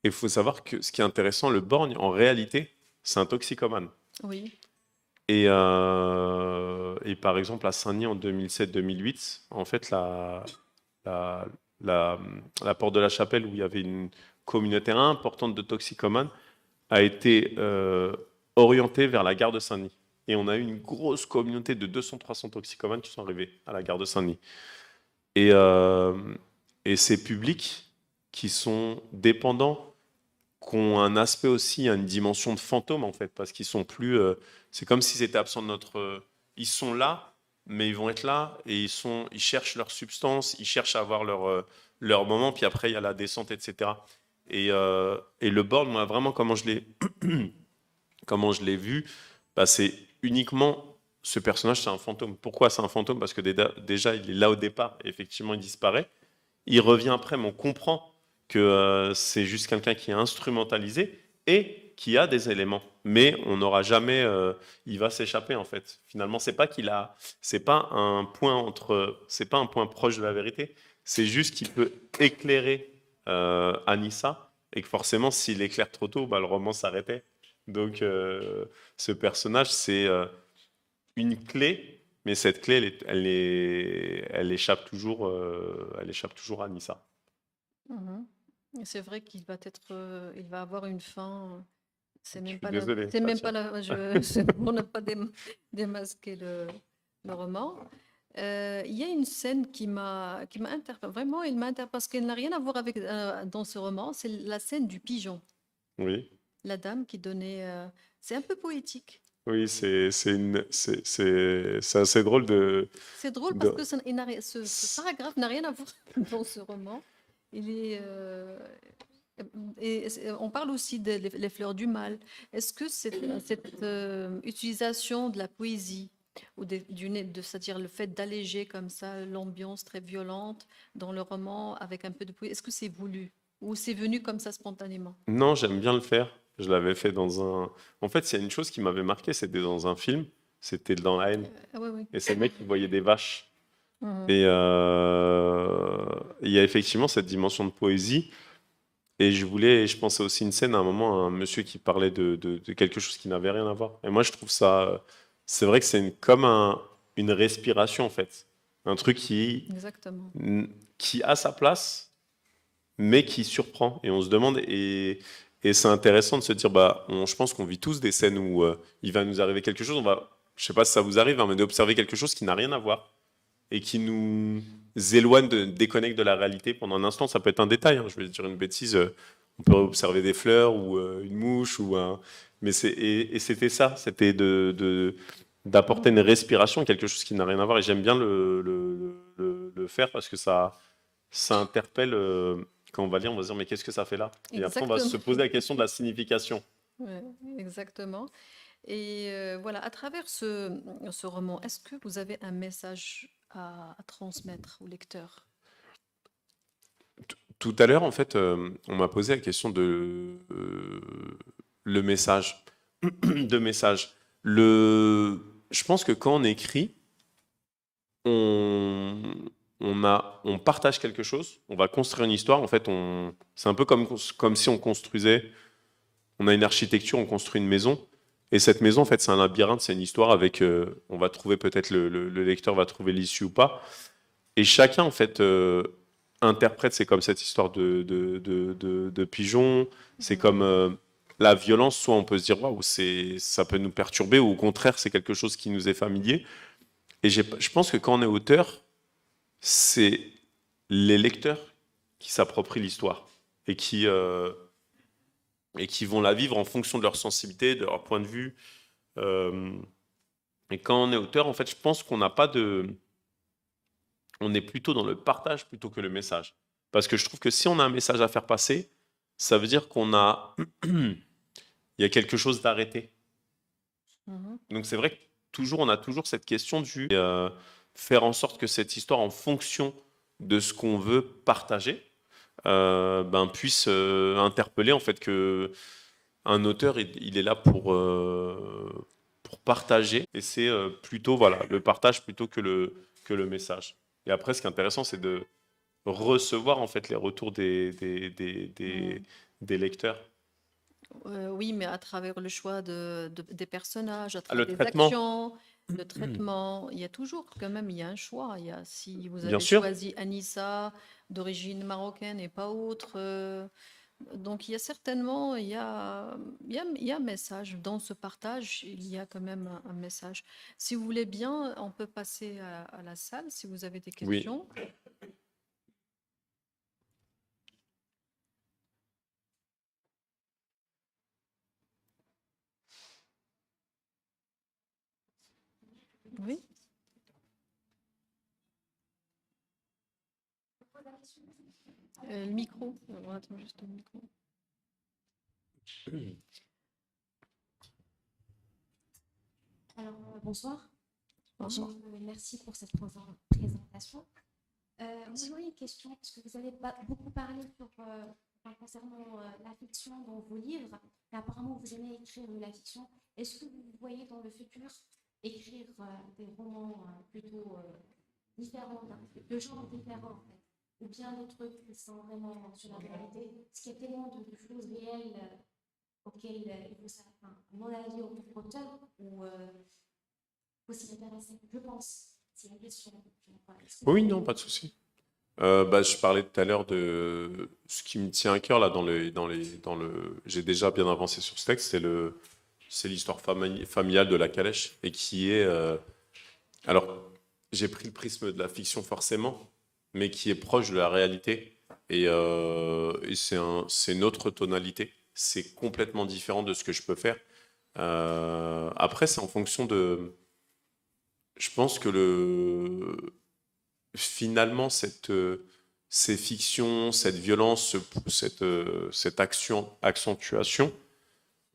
Et il faut savoir que ce qui est intéressant, le borgne, en réalité, c'est un toxicomane. Oui. Et par exemple, à Saint-Denis en 2007-2008, en fait, la, la, la porte de la Chapelle, où il y avait une communauté importante de toxicomanes, a été orientée vers la gare de Saint-Denis. Et on a eu une grosse communauté de 200-300 toxicomanes qui sont arrivés à la gare de Saint-Denis. Et, euh, et ces publics qui sont dépendants, qui ont un aspect aussi, une dimension de fantôme en fait, parce qu'ils sont plus. C'est comme si c'était absent de notre. Ils sont là, mais ils vont être là et ils cherchent leur substance, ils cherchent à avoir leur moment, puis après il y a la descente, etc. Et le board, moi vraiment comment je l'ai vu, bah, c'est uniquement ce personnage, c'est un fantôme. Pourquoi c'est un fantôme? Parce que déjà il est là au départ, et effectivement il disparaît. Il revient après, mais on comprend que c'est juste quelqu'un qui est instrumentalisé et qui a des éléments. Mais on n'aura jamais. Il va s'échapper en fait. Finalement, c'est pas qu'il a. C'est pas un point entre. C'est pas un point proche de la vérité. C'est juste qu'il peut éclairer Anissa et que forcément, s'il éclaire trop tôt, bah, le roman s'arrêtait. Donc, ce personnage, c'est une clé, mais cette clé, elle échappe toujours à Nissa. Mhm. Et c'est vrai qu'il va il va avoir une fin. Je suis désolé, C'est même Fatia. pas là. On n'a pas démasqué le roman. Il y a une scène qui m'a interpellée. Vraiment, il m'a interpellée parce qu'elle n'a rien à voir avec dans ce roman. C'est la scène du pigeon. Oui, La dame qui donnait. C'est un peu poétique. oui, c'est assez drôle C'est drôle parce de... que ce paragraphe n'a rien à voir dans ce roman. Il est. On parle aussi des les fleurs du mal. Est-ce que cette utilisation de la poésie ou c'est-à-dire le fait d'alléger comme ça l'ambiance très violente dans le roman avec un peu de poésie, est-ce que c'est voulu ou c'est venu comme ça spontanément? Non, j'aime bien le faire. Je l'avais fait dans un... En fait, il y a une chose qui m'avait marqué, c'était dans un film, c'était dans La Haine. Ah oui, oui. Et c'est le mec qui voyait des vaches. Mhm. Et il y a effectivement cette dimension de poésie. Et je pensais aussi une scène à un moment, à un monsieur qui parlait de quelque chose qui n'avait rien à voir. Et moi, je trouve ça, c'est vrai que c'est une respiration en fait, un truc Exactement. qui a sa place, mais qui surprend. Et on se demande, et c'est intéressant de se dire, bah, je pense qu'on vit tous des scènes où il va nous arriver quelque chose. Je sais pas si ça vous arrive, hein, mais d'observer quelque chose qui n'a rien à voir et qui nous éloigne, déconnecte de la réalité pendant un instant. Ça peut être un détail, hein, je vais dire une bêtise, on peut observer des fleurs ou une mouche, mais et c'était ça, c'était d'apporter une respiration, quelque chose qui n'a rien à voir. Et j'aime bien le faire parce que ça interpelle, quand on va lire, on va se dire mais qu'est-ce que ça fait là? Et après on va se Exactement. poser la question de la signification. Ouais, exactement. Et voilà, à travers ce roman, est-ce que vous avez un message à transmettre au lecteur? Tout à l'heure, en fait, on m'a posé la question de le message. De message. Je pense que quand on écrit, on, on partage quelque chose, on va construire une histoire. En fait, c'est un peu comme si on construisait, on a une architecture, on construit une maison. Et cette maison, en fait, c'est un labyrinthe, c'est une histoire avec, on va trouver peut-être, le lecteur va trouver l'issue ou pas. Et chacun, en fait, interprète, c'est comme cette histoire de pigeon, c'est comme la violence, soit on peut se dire, waouh, ça peut nous perturber, ou au contraire, c'est quelque chose qui nous est familier. Et je pense que quand on est auteur, c'est les lecteurs qui s'approprient l'histoire et qui vont la vivre en fonction de leur sensibilité, de leur point de vue. Euh, et quand on est auteur, en fait, je pense qu'on n'a pas de... On est plutôt dans le partage plutôt que le message. Parce que je trouve que si on a un message à faire passer, ça veut dire il y a quelque chose d'arrêté. Mhm. Donc c'est vrai que on a toujours cette question du faire en sorte que cette histoire, en fonction de ce qu'on veut partager, puisse interpeller en fait que un auteur, il est là pour partager. Et c'est plutôt voilà, le partage plutôt que le message. Et après, ce qui est intéressant, c'est de recevoir en fait les retours Mhm. des lecteurs. Oui, mais à travers le choix des personnages, à Ah, travers le des traitement, actions, le traitement, il y a toujours quand même il y a un choix. Si vous bien avez sûr. choisi Anissa d'origine marocaine et pas autre, donc il y a certainement il y a un message dans ce partage. Il y a quand même un message. Si vous voulez bien, on peut passer à la salle si vous avez des Oui. questions. Oui. Le micro. On attend juste le micro. Alors, bonsoir. Bonsoir. Merci pour cette présentation. J'aurais une question, parce que vous avez beaucoup parlé concernant la fiction dans vos livres, et apparemment vous aimez écrire de la fiction. Est-ce que vous voyez dans le futur écrire des romans plutôt différents, de genres différents en fait, ou bien des trucs qui sont vraiment sur la réalité, parce qu'il y a tellement de choses réelles auxquelles il faut savoir, enfin, à mon avis, en tant qu'auteur, ou faut s'y intéresser, je pense. C'est une question. Oui, non, pas de souci. Je parlais tout à l'heure de ce qui me tient à cœur là j'ai déjà bien avancé sur ce texte, c'est l'histoire familiale de la calèche et qui est alors j'ai pris le prisme de la fiction forcément, mais qui est proche de la réalité. Et c'est une autre tonalité. C'est complètement différent de ce que je peux faire. Après, c'est en fonction de... Je pense que finalement, ces fictions, cette violence, cette accentuation,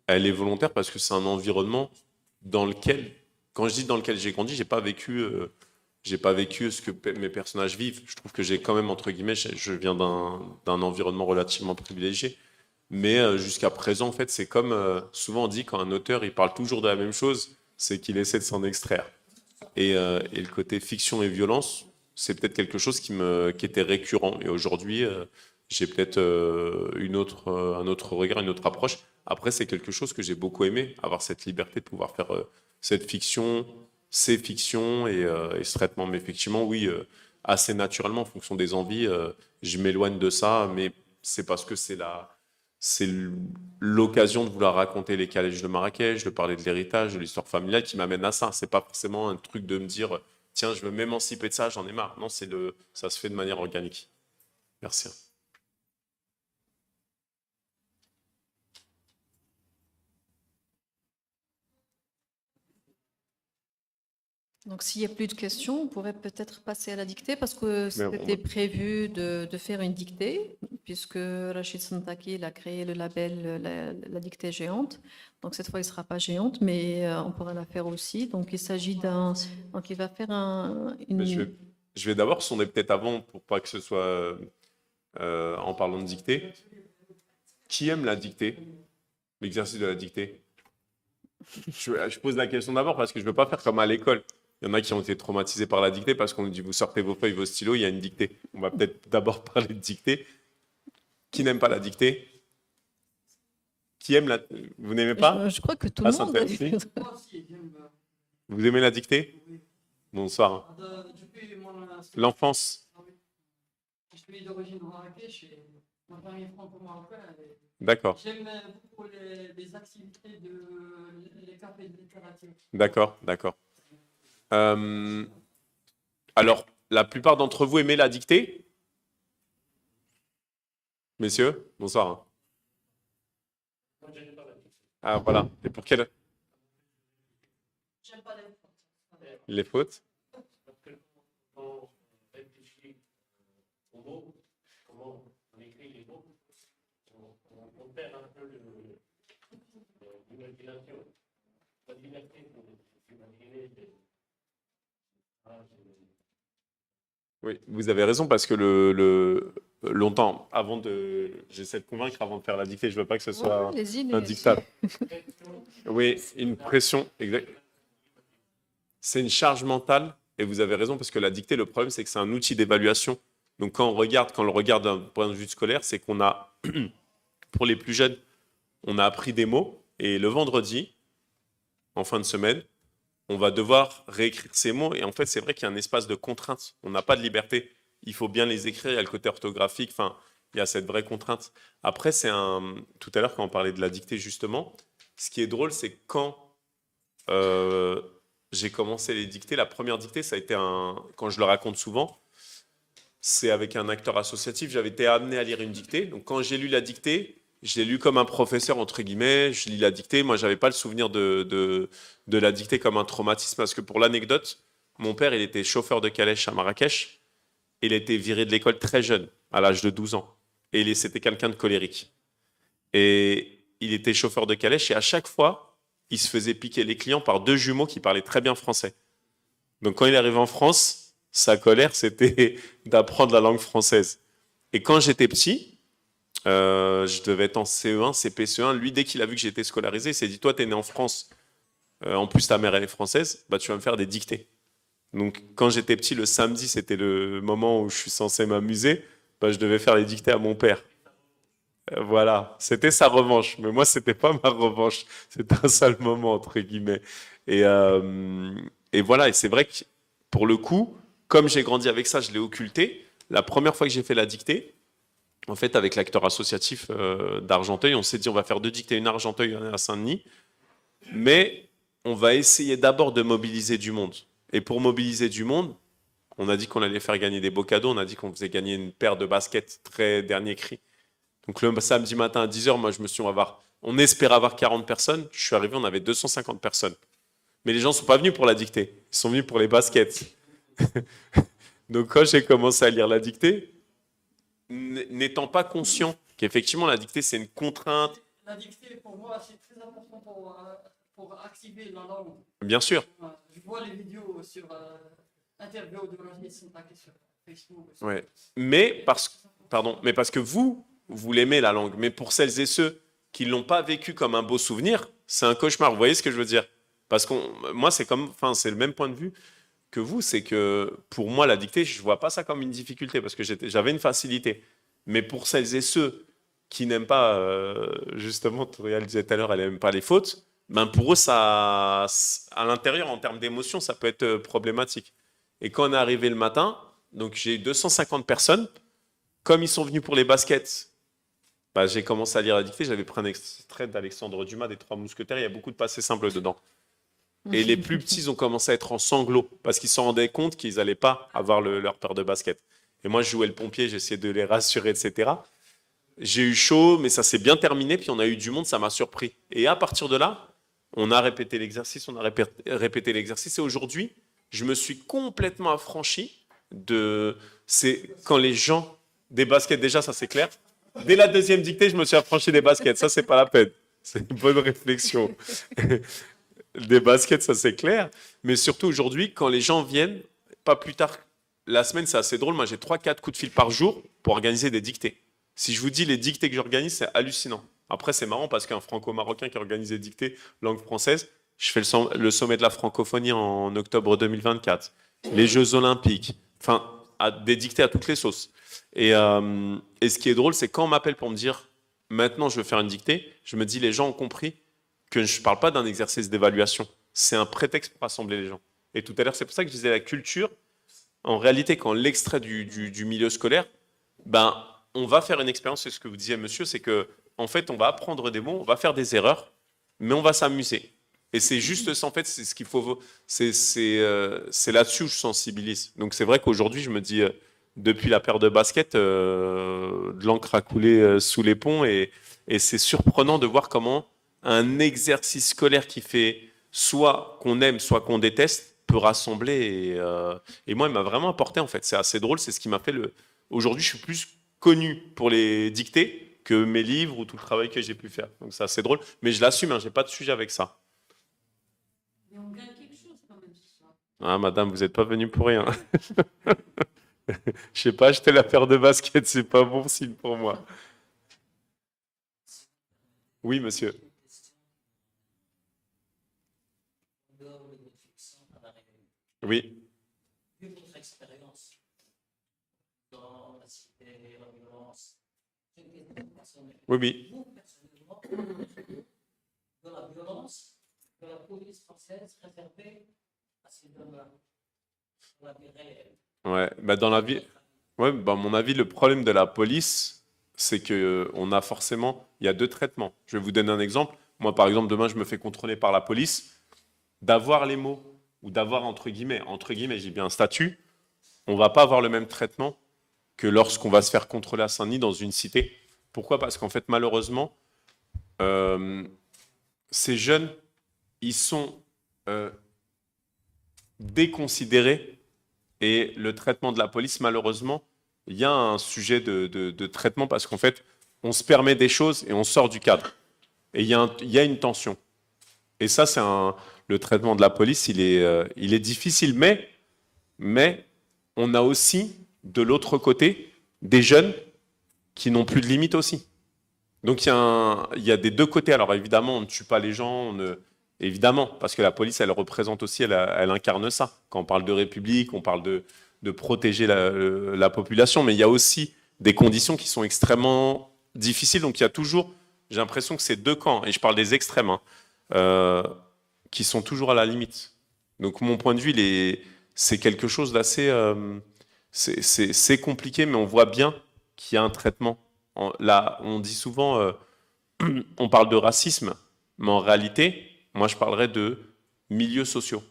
elle est volontaire parce que c'est un environnement dans lequel, quand je dis dans lequel j'ai grandi, j'ai pas vécu ce que mes personnages vivent. Je trouve que j'ai quand même, entre guillemets, je viens d'un environnement relativement privilégié. Mais jusqu'à présent, en fait, c'est comme souvent on dit quand un auteur il parle toujours de la même chose, c'est qu'il essaie de s'en extraire. Et le côté fiction et violence, c'est peut-être quelque chose qui était récurrent. Et aujourd'hui, j'ai peut-être un autre regard, une autre approche. Après, c'est quelque chose que j'ai beaucoup aimé, avoir cette liberté de pouvoir faire cette fiction, ces fictions et ce traitement. Mais effectivement, oui, assez naturellement, en fonction des envies, je m'éloigne de ça, mais c'est parce que c'est l'occasion de vouloir raconter les calèches de Marrakech, de parler de l'héritage, de l'histoire familiale qui m'amène à ça. C'est pas forcément un truc de me dire, tiens, je veux m'émanciper de ça, j'en ai marre. Non, ça se fait de manière organique. Merci. Donc, s'il n'y a plus de questions, on pourrait peut-être passer à la dictée parce que Mais c'était prévu de faire une dictée, puisque Rachid Santaki il a créé le label la dictée géante. Donc, cette fois, il ne sera pas géante, mais on pourra la faire aussi. Donc, il s'agit d'un. Donc, il va faire Mais je vais d'abord sonner peut-être avant, pour pas que ce soit en parlant de dictée. Qui aime la dictée? L'exercice de la dictée? Je pose la question d'abord parce que je ne veux pas faire comme à l'école. Il y en a qui ont été traumatisés par la dictée parce qu'on nous dit vous sortez vos feuilles, vos stylos, il y a une dictée. On va peut-être d'abord parler de dictée. Qui n'aime pas la dictée? Qui aime la... Vous n'aimez pas? Je crois que tout le monde. Vous aimez la dictée? Bonsoir. L'enfance. Je suis d'origine Marrakech et ma famille est franco-marocaine. D'accord. J'aime beaucoup les activités les cafés de littérature. D'accord, d'accord. Alors, la plupart d'entre vous aimez la dictée? Messieurs, bonsoir. Ah, voilà. Et pour quelle? J'aime pas les fautes. Les fautes? Parce que quand on réfléchit aux mots, comment on écrit les mots, on perd un peu l'imagination, la liberté pour imaginer. Oui, vous avez raison parce que longtemps, j'essaie de convaincre avant de faire la dictée, je veux pas que ce soit un dictat. Oui, une pression, exact. C'est une charge mentale et vous avez raison parce que la dictée, le problème, c'est que c'est un outil d'évaluation. Donc quand on le regarde d'un point de vue scolaire, c'est qu'on a, pour les plus jeunes, on a appris des mots et le vendredi, en fin de semaine, on va devoir réécrire ces mots. Et en fait, c'est vrai qu'il y a un espace de contrainte. On n'a pas de liberté. Il faut bien les écrire. Il y a le côté orthographique. Enfin, il y a cette vraie contrainte. Après, tout à l'heure, quand on parlait de la dictée, justement, ce qui est drôle, c'est que quand j'ai commencé les dictées, la première dictée, ça a été quand je le raconte souvent, c'est avec un acteur associatif. J'avais été amené à lire une dictée. Donc, quand j'ai lu la dictée, je l'ai lu comme un professeur, entre guillemets. Je lis la dictée. Moi, je n'avais pas le souvenir de la dictée comme un traumatisme. Parce que pour l'anecdote, mon père, il était chauffeur de calèche à Marrakech. Il a été viré de l'école très jeune, à l'âge de 12 ans. Et c'était quelqu'un de colérique. Et il était chauffeur de calèche. Et à chaque fois, il se faisait piquer les clients par deux jumeaux qui parlaient très bien français. Donc, quand il est arrivé en France, sa colère, c'était d'apprendre la langue française. Et quand j'étais petit... je devais être en CE1, CP1. Lui, dès qu'il a vu que j'étais scolarisé, il s'est dit, toi, tu es né en France. En plus, ta mère, elle est française. Bah, tu vas me faire des dictées. Donc, quand j'étais petit, le samedi, c'était le moment où je suis censé m'amuser. Bah, je devais faire les dictées à mon père. Voilà, c'était sa revanche. Mais moi, c'était pas ma revanche. C'était un sale moment, entre guillemets. Et voilà, et c'est vrai que, pour le coup, comme j'ai grandi avec ça, je l'ai occulté. La première fois que j'ai fait la dictée, en fait, avec l'acteur associatif d'Argenteuil, on s'est dit on va faire deux dictées, une à Argenteuil, une à Saint-Denis, mais on va essayer d'abord de mobiliser du monde. Et pour mobiliser du monde, On a dit qu'on allait faire gagner des beaux cadeaux. On a dit qu'on faisait gagner une paire de baskets très dernier cri. Donc le samedi matin à 10h, moi je me suis dit, on espérait avoir 40 personnes. Je suis arrivé, on avait 250 personnes. Mais les gens ne sont pas venus pour la dictée. Ils sont venus pour les baskets. Donc quand j'ai commencé à lire la dictée, n'étant pas conscient qu'effectivement la dictée c'est une contrainte. La dictée, pour moi, c'est très important pour activer la langue. Bien sûr. Je vois les vidéos sur interview de Rachid Santaki sur Facebook. Ouais. Mais parce que vous l'aimez la langue. Mais pour celles et ceux qui ne l'ont pas vécu comme un beau souvenir, c'est un cauchemar. Vous voyez ce que je veux dire? Parce que moi, c'est le même point de vue que vous. C'est que pour moi, la dictée, je ne vois pas ça comme une difficulté parce que j'avais une facilité. Mais pour celles et ceux qui n'aiment pas, justement, Toriel disait tout à l'heure, elle n'aime pas les fautes, ben pour eux, ça, à l'intérieur, en termes d'émotion, ça peut être problématique. Et quand on est arrivé le matin, donc j'ai eu 250 personnes. Comme ils sont venus pour les baskets, bah, j'ai commencé à lire la dictée. J'avais pris un extrait d'Alexandre Dumas, des Trois Mousquetaires. Il y a beaucoup de passés simples dedans. Et les plus petits ont commencé à être en sanglots parce qu'ils se rendaient compte qu'ils n'allaient pas avoir leur paire de baskets. Et moi, je jouais le pompier, j'essayais de les rassurer, etc. J'ai eu chaud, mais ça s'est bien terminé. Puis on a eu du monde, ça m'a surpris. Et à partir de là, on a répété l'exercice, répété l'exercice. Et aujourd'hui, je me suis complètement affranchi c'est quand les gens des baskets, déjà, ça c'est clair. Dès la deuxième dictée, je me suis affranchi des baskets. Ça, c'est pas la peine. C'est une bonne réflexion. Des baskets, ça c'est clair. Mais surtout aujourd'hui, quand les gens viennent, pas plus tard, la semaine, c'est assez drôle. Moi, j'ai 3-4 coups de fil par jour pour organiser des dictées. Si je vous dis les dictées que j'organise, c'est hallucinant. Après, c'est marrant parce qu'un franco-marocain qui organise des dictées langue française, je fais le sommet de la francophonie en octobre 2024, les Jeux Olympiques, enfin, des dictées à toutes les sauces. Et ce qui est drôle, c'est quand on m'appelle pour me dire maintenant je veux faire une dictée, je me dis les gens ont compris que je ne parle pas d'un exercice d'évaluation, c'est un prétexte pour rassembler les gens. Et tout à l'heure, c'est pour ça que je disais la culture. En réalité, quand l'extrait du milieu scolaire, ben, on va faire une expérience, c'est ce que vous disiez, monsieur, c'est que en fait, on va apprendre des mots, on va faire des erreurs, mais on va s'amuser. Et c'est juste ça, en fait, c'est ce qu'il faut. C'est là-dessus où je sensibilise. Donc c'est vrai qu'aujourd'hui, je me dis, depuis la paire de baskets, de l'encre a coulé sous les ponts, et c'est surprenant de voir comment un exercice scolaire qui fait soit qu'on aime, soit qu'on déteste, peut rassembler. Et moi, il m'a vraiment apporté, en fait. C'est assez drôle, c'est ce qui m'a fait Aujourd'hui, je suis plus connu pour les dictées que mes livres ou tout le travail que j'ai pu faire. Donc c'est assez drôle, mais je l'assume, hein, j'ai pas de sujet avec ça. Mais on gagne quelque chose quand même ce soir. Ah, madame, vous n'êtes pas venue pour rien. Je sais pas acheter la paire de baskets, c'est pas bon signe pour moi. Oui, monsieur. Oui. Vu votre expérience dans la cité, la violence, j'ai une question personnelle. Oui, oui. Vous, personnellement, de la violence que la police française réservait à ces hommes-là, dans la vie réelle. Ouais, bah dans la vie, ouais, bah à mon avis, le problème de la police, c'est que on a forcément, il y a deux traitements. Je vais vous donner un exemple. Moi, par exemple, demain, je me fais contrôler par la police. D'avoir les mots ou d'avoir entre guillemets, j'ai bien un statut, on va pas avoir le même traitement que lorsqu'on va se faire contrôler à Saint-Denis dans une cité. Pourquoi? Parce qu'en fait, malheureusement, ces jeunes, ils sont déconsidérés, et le traitement de la police, malheureusement, il y a un sujet de traitement parce qu'en fait, on se permet des choses et on sort du cadre. Et il y a une tension. Et ça, le traitement de la police, il est difficile, mais on a aussi, de l'autre côté, des jeunes qui n'ont plus de limites aussi. Donc il y a des deux côtés. Alors évidemment, on ne tue pas les gens, évidemment, parce que la police, elle représente aussi, elle incarne ça. Quand on parle de République, on parle de protéger la population, mais il y a aussi des conditions qui sont extrêmement difficiles. Donc il y a toujours, j'ai l'impression que c'est deux camps, et je parle des extrêmes, qui sont toujours à la limite. Donc mon point de vue, c'est quelque chose d'assez... c'est compliqué, mais on voit bien qu'il y a un traitement. Là, on dit souvent, on parle de racisme, mais en réalité, moi je parlerais de milieux sociaux.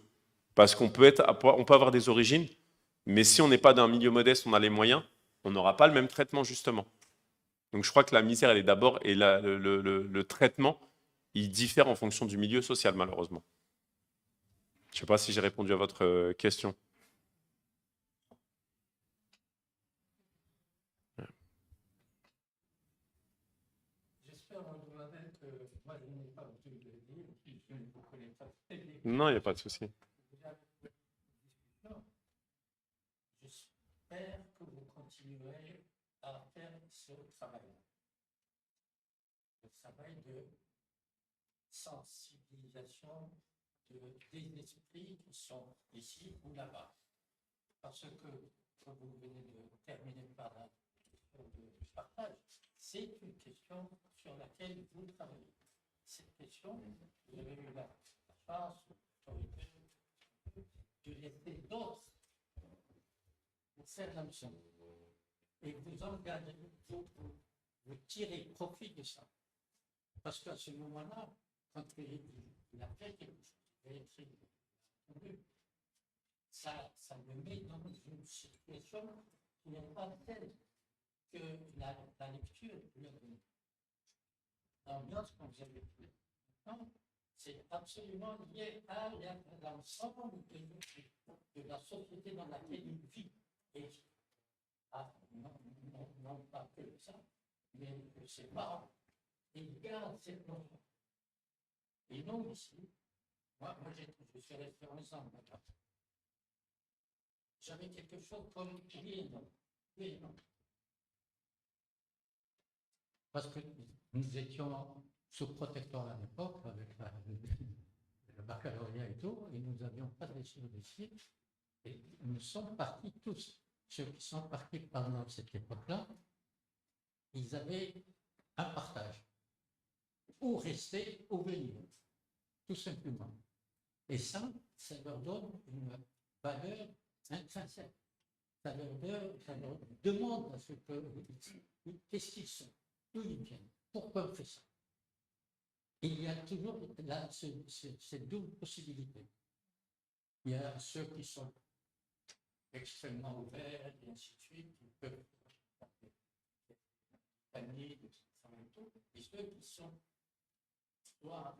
Parce qu'on peut avoir des origines, Mais si on n'est pas d'un milieu modeste, on a les moyens, on n'aura pas le même traitement, justement. Donc je crois que la misère, elle est d'abord, et le traitement, il diffère en fonction du milieu social, malheureusement. Je ne sais pas si j'ai répondu à votre question. J'espère, Madame, que moi, je n'ai pas tout de dire, puis je ne vous connais pas très bien. Non, il n'y a pas de souci. J'espère que vous continuerez à faire ce travail. Le travail de sensibilisation des esprits qui sont ici ou là-bas. Parce que, comme vous venez de terminer par la question de partage, c'est une question sur laquelle vous travaillez. Cette question, vous avez eu la chance, de laisser d'autres vous faire la leçon. Et vous engagez, vous tirez profit de ça. Parce qu'à ce moment-là, quand il a fait quelque chose, ça me met dans une situation qui n'est pas telle que la lecture lui a donné. L'ambiance qu'on vous avez fait maintenant, c'est absolument lié à l'ensemble de la société dans laquelle il vit. Et non pas que ça, mais que ses parents, ils gardent cette notion. Et nous, ici, moi je suis resté ensemble. J'avais quelque chose comme oui et non. Parce que nous étions sous protecteur à l'époque, avec le baccalauréat et tout, et nous n'avions pas de ici. Et nous sommes partis tous. Ceux qui sont partis pendant cette époque-là, ils avaient un partage. Ou rester ou venir, tout simplement. Et ça leur donne une valeur intrinsèque. Ça leur demande à ce qu'est-ce qu'ils sont, d'où ils viennent, pourquoi on fait ça. Et il y a toujours là, cette double possibilité. Il y a ceux qui sont extrêmement ouverts, et ainsi de suite, qui peuvent panier, et tout, et ceux qui sont soit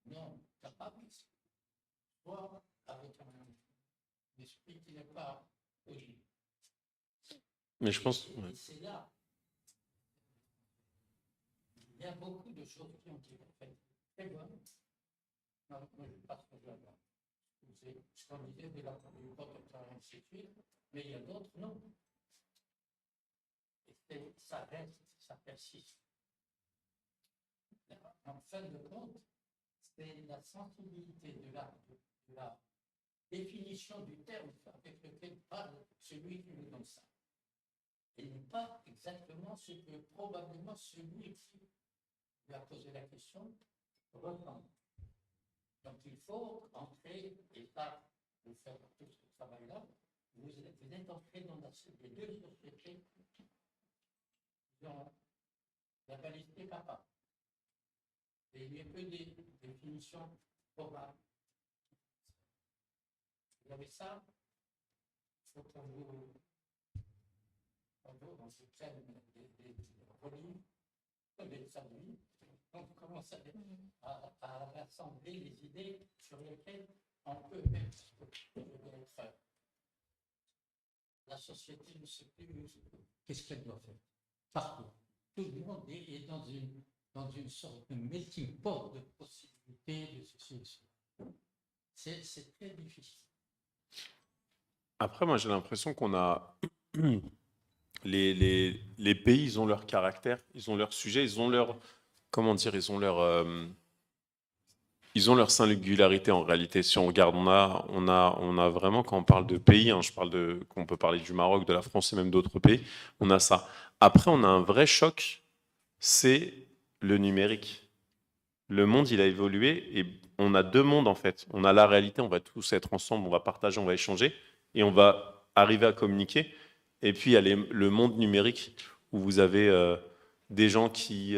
non capables, soit avec un esprit qui n'est pas original. Mais je pense... Et c'est là. Il y a beaucoup de choses qui ont été faites très bonnes. Non, moi, je passe au jardin. Ce qu'on disait de la protecteur, ainsi de suite, mais il y a d'autres, non. Et ça reste, ça persiste. En fin de compte, c'est la sensibilité de la définition du terme avec lequel parle celui qui nous donne ça. Et n'est pas exactement ce que probablement celui qui lui a posé la question ressent. Donc il faut entrer, et ça, vous faire tout ce travail-là, vous êtes entré dans les deux sociétés qui ont la qualité capable. Et il n'y a que des définitions probables. Vous avez ça, il faut qu'on vous prenne des reliques, des saluts, on commence à rassembler les idées sur lesquelles on peut être. La société ne sait plus qu'est-ce qu'elle doit faire. Partout. Tout le monde est dans une sorte de melting pot de possibilités, de ceci. C'est très difficile. Après, moi, j'ai l'impression qu'on a... Les pays, ils ont leur caractère, ils ont leur sujet, ils ont leur... Comment dire, ils ont leur singularité en réalité. Si on regarde, on a vraiment, quand on parle de pays, hein, qu'on peut parler du Maroc, de la France et même d'autres pays, on a ça. Après, on a un vrai choc, c'est le numérique. Le monde, il a évolué et on a deux mondes en fait. On a la réalité, on va tous être ensemble, on va partager, on va échanger et on va arriver à communiquer. Et puis, il y a le monde numérique où vous avez des gens qui...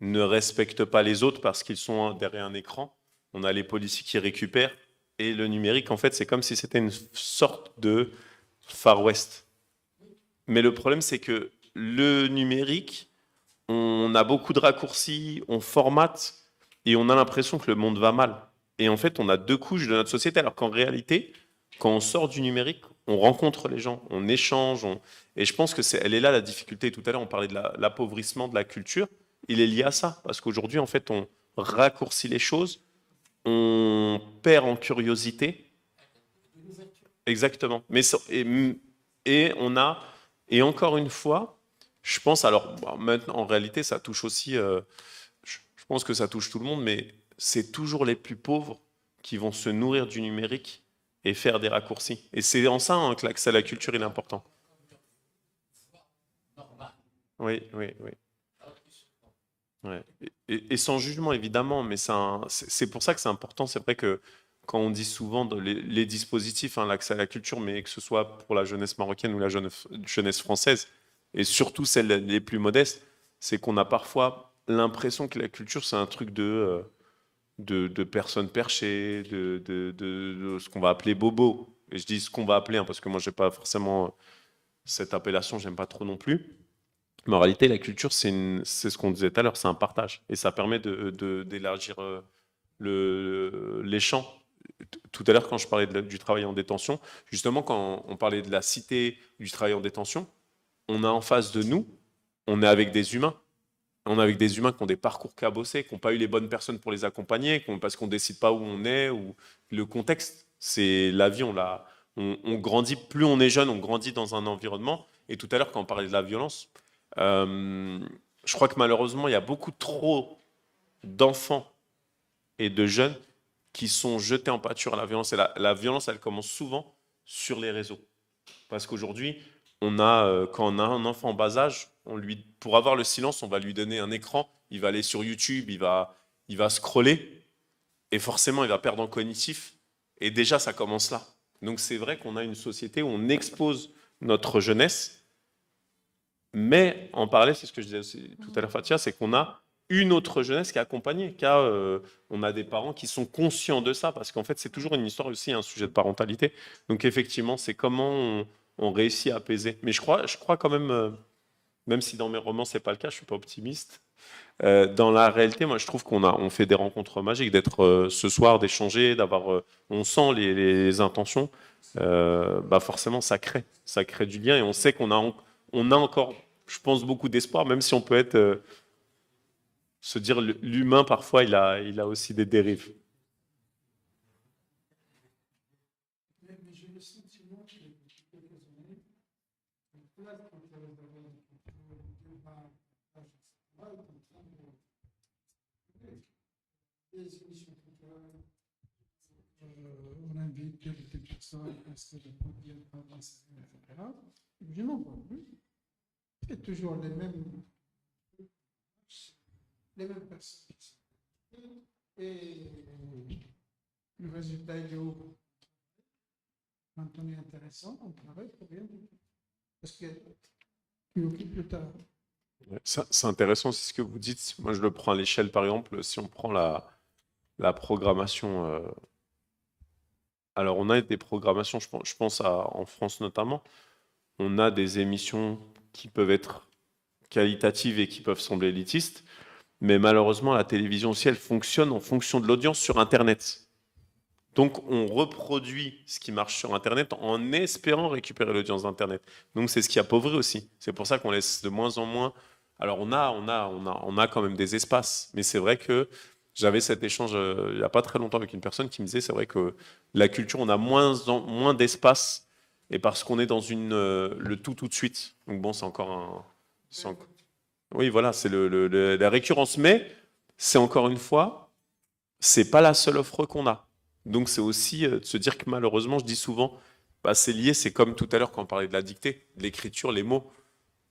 ne respectent pas les autres parce qu'ils sont derrière un écran. On a les policiers qui récupèrent. Et le numérique, en fait, c'est comme si c'était une sorte de Far West. Mais le problème, c'est que le numérique, on a beaucoup de raccourcis, on formate et on a l'impression que le monde va mal. Et en fait, on a deux couches de notre société, alors qu'en réalité, quand on sort du numérique, on rencontre les gens, on échange. Et je pense que elle est là la difficulté. Tout à l'heure, on parlait de l'appauvrissement de la culture. Il est lié à ça, parce qu'aujourd'hui, en fait, on raccourcit les choses, on perd en curiosité. Exactement. Et on a, et encore une fois, je pense, alors bon, maintenant, en réalité, ça touche aussi, je pense que ça touche tout le monde, mais c'est toujours les plus pauvres qui vont se nourrir du numérique et faire des raccourcis. Et c'est en ça hein, que l'accès à la culture est important. Oui, oui, oui. Ouais. Et sans jugement, évidemment, mais c'est pour ça que c'est important. C'est vrai que quand on dit souvent les dispositifs, hein, l'accès à la culture, mais que ce soit pour la jeunesse marocaine ou la jeunesse française, et surtout celles les plus modestes, c'est qu'on a parfois l'impression que la culture, c'est un truc de personnes perchées, de ce qu'on va appeler bobo. Et je dis ce qu'on va appeler, hein, parce que moi, j'ai pas forcément cette appellation, j'aime pas trop non plus. Mais en réalité, la culture, c'est ce qu'on disait tout à l'heure, c'est un partage. Et ça permet d'élargir les champs. Tout à l'heure, quand je parlais du travail en détention, justement, quand on parlait de la cité du travail en détention, on a en face de nous, on est avec des humains. On est avec des humains qui ont des parcours cabossés, qui n'ont pas eu les bonnes personnes pour les accompagner, parce qu'on ne décide pas où on est, ou le contexte. C'est la vie, on grandit, plus on est jeune, on grandit dans un environnement. Et tout à l'heure, quand on parlait de la violence, je crois que malheureusement, il y a beaucoup trop d'enfants et de jeunes qui sont jetés en pâture à la violence. Et la violence, elle commence souvent sur les réseaux. Parce qu'aujourd'hui, quand on a un enfant en bas âge, pour avoir le silence, on va lui donner un écran, il va aller sur YouTube, il va scroller, et forcément, il va perdre en cognitif. Et déjà, ça commence là. Donc c'est vrai qu'on a une société où on expose notre jeunesse, mais en parallèle, c'est ce que je disais aussi tout à l'heure, Fatia, c'est qu'on a une autre jeunesse qui est accompagnée, on a des parents qui sont conscients de ça, parce qu'en fait, c'est toujours une histoire aussi, un sujet de parentalité. Donc effectivement, c'est comment on réussit à apaiser. Mais je crois quand même si dans mes romans, c'est pas le cas, je suis pas optimiste. Dans la réalité, moi, je trouve on fait des rencontres magiques, d'être ce soir, d'échanger, on sent les intentions. Bah forcément, ça crée du lien, et on sait qu'on a encore, je pense, beaucoup d'espoir, même si on peut se dire l'humain parfois, il a aussi des dérives. Mais j'ai le sentiment que depuis quelques années, on peut être en train de débat, est en train de des émissions culturelles, on invite telle ou telle personne, est-ce que le podium pas etc. Je n'en vois plus. C'est toujours les mêmes personnes. Et le résultat il est où? Quand on est intéressant, on travaille pour rien. Parce que tu occupes le tard. Ouais, c'est intéressant, c'est ce que vous dites. Moi, je le prends à l'échelle, par exemple, si on prend la programmation. Alors, on a des programmations, je pense en France notamment, on a des émissions qui peuvent être qualitatives et qui peuvent sembler élitistes, mais malheureusement, la télévision aussi, elle fonctionne en fonction de l'audience sur Internet. Donc, on reproduit ce qui marche sur Internet en espérant récupérer l'audience d'Internet. Donc, c'est ce qui appauvrit aussi. C'est pour ça qu'on laisse de moins en moins. Alors, on a quand même des espaces, mais c'est vrai que j'avais cet échange il n'y a pas très longtemps avec une personne qui me disait, c'est vrai que la culture, on a moins d'espace, et parce qu'on est dans le tout de suite. Donc bon, c'est encore oui, voilà, c'est la récurrence, mais c'est encore une fois, c'est pas la seule offre qu'on a. Donc c'est aussi de se dire que malheureusement, je dis souvent, bah, c'est lié, c'est comme tout à l'heure quand on parlait de la dictée, de l'écriture, les mots.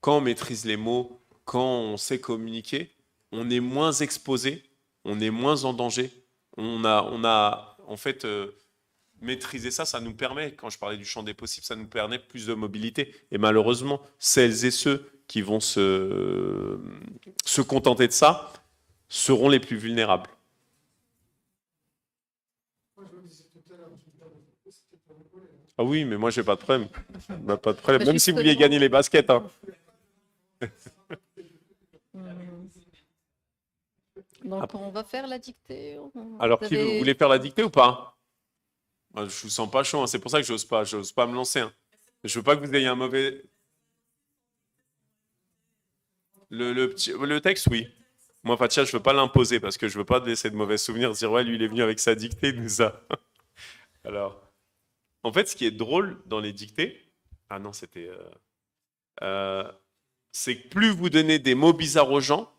Quand on maîtrise les mots, quand on sait communiquer, on est moins exposé, on est moins en danger. On a en fait maîtriser ça nous permet, quand je parlais du champ des possibles, ça nous permet plus de mobilité. Et malheureusement, celles et ceux qui vont se contenter de ça seront les plus vulnérables. Moi, je vous disais tout à l'heure, Ah oui, mais moi, j'ai pas de problème. Bah, pas de problème. Mais Même si vous vouliez justement- gagner les baskets. Hein. Donc, on va faire la dictée. Alors, Vous qui vous avez- voulez faire la dictée ou pas? Moi, je vous sens pas chaud. Hein. C'est pour ça que j'ose pas me lancer. Hein. Je veux pas que vous ayez un mauvais. Le texte, oui. Moi, Fatia, je veux pas l'imposer parce que je veux pas laisser de mauvais souvenirs. Dire, ouais, lui, il est venu avec sa dictée, il nous a. Alors, en fait, ce qui est drôle dans les dictées, ah non, c'est que plus vous donnez des mots bizarres aux gens,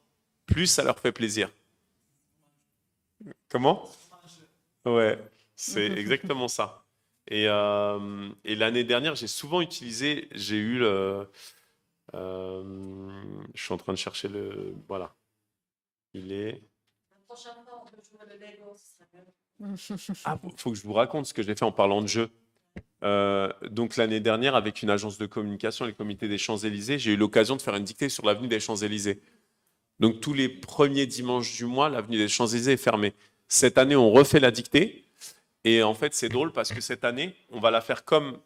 plus ça leur fait plaisir. Comment? Ouais, c'est exactement ça. Et l'année dernière, j'ai souvent utilisé, j'ai eu le. Je suis en train de chercher le. Voilà. Il est. Ah, faut que je vous raconte ce que j'ai fait en parlant de jeu. Donc l'année dernière, avec une agence de communication, les comités des Champs-Élysées, j'ai eu l'occasion de faire une dictée sur l'avenue des Champs-Élysées. Donc tous les premiers dimanches du mois, l'avenue des Champs-Élysées est fermée. Cette année, on refait la dictée. Et en fait, c'est drôle parce que cette année, on va la faire comme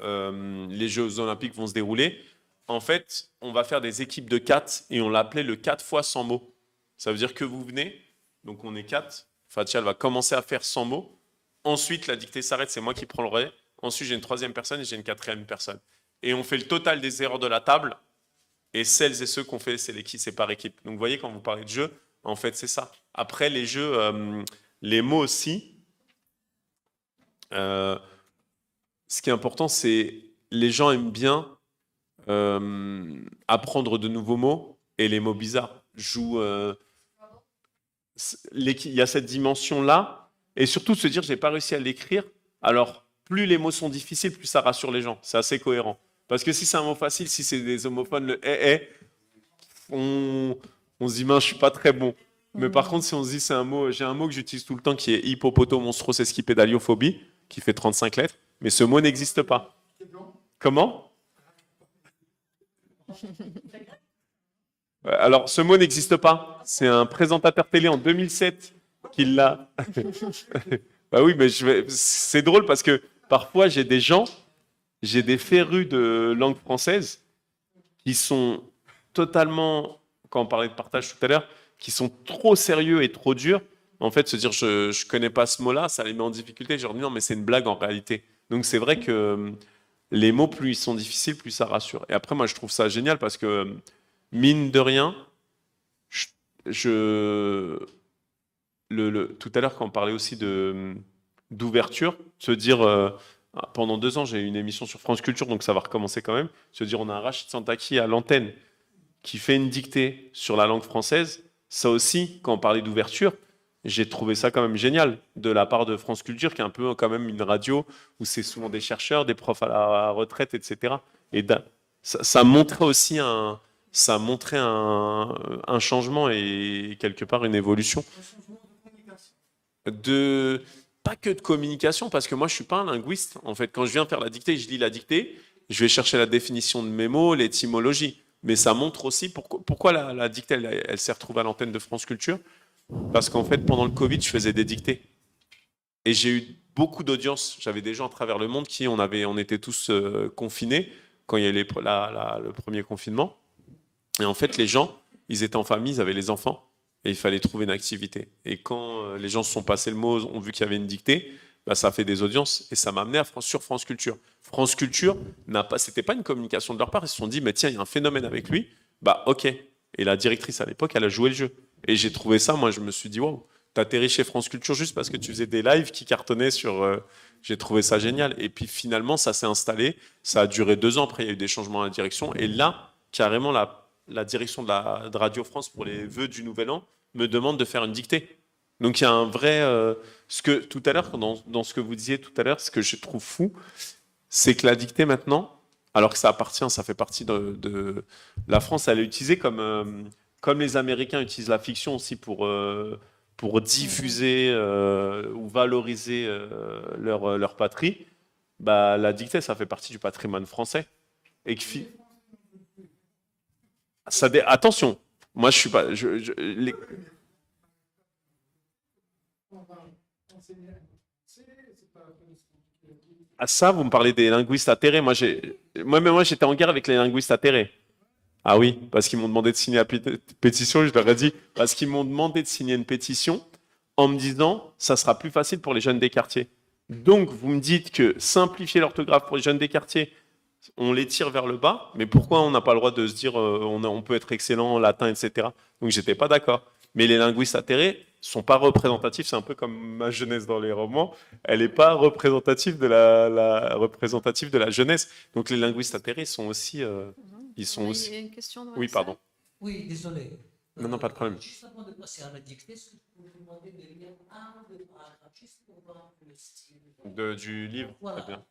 les Jeux Olympiques vont se dérouler. En fait, on va faire des équipes de 4 et on l'a appelé le 4 fois 100 mots. Ça veut dire que vous venez, donc on est 4. Fatia, elle va commencer à faire 100 mots. Ensuite, la dictée s'arrête, c'est moi qui prends le relais. Ensuite, j'ai une troisième personne et j'ai une quatrième personne. Et on fait le total des erreurs de la table. Et celles et ceux qu'on fait, c'est par équipe. Donc, vous voyez, quand vous parlez de jeu, en fait, c'est ça. Après, les jeux, les mots aussi. Ce qui est important, c'est les gens aiment bien apprendre de nouveaux mots et les mots bizarres. Il y a cette dimension-là. Et surtout, se dire, j'ai pas réussi à l'écrire. Alors, plus les mots sont difficiles, plus ça rassure les gens. C'est assez cohérent. Parce que si c'est un mot facile, si c'est des homophones, le on se dit, mince, je suis pas très bon. Mais par contre, si on se dit, c'est un mot, j'ai un mot que j'utilise tout le temps qui est hippopotomonstrosesquipédaliophobie, qui fait 35 lettres, mais ce mot n'existe pas. Comment? Alors, ce mot n'existe pas. C'est un présentateur télé en 2007 qui l'a. Bah oui, mais c'est drôle parce que parfois, j'ai des férus de langue française qui sont totalement, quand on parlait de partage tout à l'heure, qui sont trop sérieux et trop durs. En fait, se dire je connais pas ce mot-là, ça les met en difficulté. Je leur dis non, mais c'est une blague en réalité. Donc c'est vrai que les mots, plus ils sont difficiles, plus ça rassure. Et après, moi, je trouve ça génial parce que mine de rien, tout à l'heure, quand on parlait aussi d'ouverture, se dire pendant 2 ans, j'ai eu une émission sur France Culture, donc ça va recommencer quand même. Se dire, on a un Rachid Santaki à l'antenne qui fait une dictée sur la langue française. Ça aussi, quand on parlait d'ouverture, j'ai trouvé ça quand même génial de la part de France Culture, qui est un peu quand même une radio où c'est souvent des chercheurs, des profs à la retraite, etc. Et ça montrait aussi un changement et quelque part une évolution. Pas que de communication, parce que moi je suis pas un linguiste. En fait, quand je viens faire la dictée, je lis la dictée, je vais chercher la définition de mes mots, l'étymologie. Mais ça montre aussi pourquoi la dictée, elle s'est retrouvée à l'antenne de France Culture. Parce qu'en fait, pendant le Covid, je faisais des dictées. Et j'ai eu beaucoup d'audience. J'avais des gens à travers le monde on était tous confinés quand il y a eu le premier confinement. Et en fait, les gens, ils étaient en famille, ils avaient les enfants. Et il fallait trouver une activité. Et quand les gens se sont passés le mot, ont vu qu'il y avait une dictée, bah, ça a fait des audiences. Et ça m'a amené sur France Culture. France Culture, c'était pas une communication de leur part. Ils se sont dit, mais tiens, il y a un phénomène avec lui. Bah, ok. Et la directrice à l'époque, elle a joué le jeu. Et j'ai trouvé ça, moi, je me suis dit, wow, t'atterris chez France Culture juste parce que tu faisais des lives qui cartonnaient sur. J'ai trouvé ça génial. Et puis finalement, ça s'est installé. Ça a duré 2 ans. Après, il y a eu des changements à la direction. Et là, carrément, la direction de Radio France pour les vœux du Nouvel An me demande de faire une dictée. Donc il y a un vrai... tout à l'heure, dans ce que vous disiez tout à l'heure, ce que je trouve fou, c'est que la dictée maintenant, alors que ça fait partie de la France, elle est utilisée comme les Américains utilisent la fiction aussi pour diffuser ou valoriser leur patrie. Bah, la dictée, ça fait partie du patrimoine français. Et que attention, moi je suis pas. On va enseigner un c'est pas Ah ça, vous me parlez des linguistes atterrés. Moi, j'étais en guerre avec les linguistes atterrés. Ah oui, parce qu'ils m'ont demandé de signer la pétition. Je leur ai dit, parce qu'ils m'ont demandé de signer une pétition en me disant, ça sera plus facile pour les jeunes des quartiers. Donc, vous me dites que simplifier l'orthographe pour les jeunes des quartiers, on les tire vers le bas, mais pourquoi on n'a pas le droit de se dire on peut être excellent en latin, etc. Donc j'étais pas d'accord. Mais les linguistes atterrés sont pas représentatifs, c'est un peu comme ma jeunesse dans les romans, elle n'est pas représentative de représentative de la jeunesse. Donc les linguistes atterrés sont aussi, ils sont On a aussi. une question de Oui, Vanessa. pardon. Oui, désolé. Non, non, pas de problème. Juste avant de passer à la dictée, est-ce que je peux vous demander de lire un ou deux paragraphes, juste pour voir un peu le style Du livre, Voilà. très bien.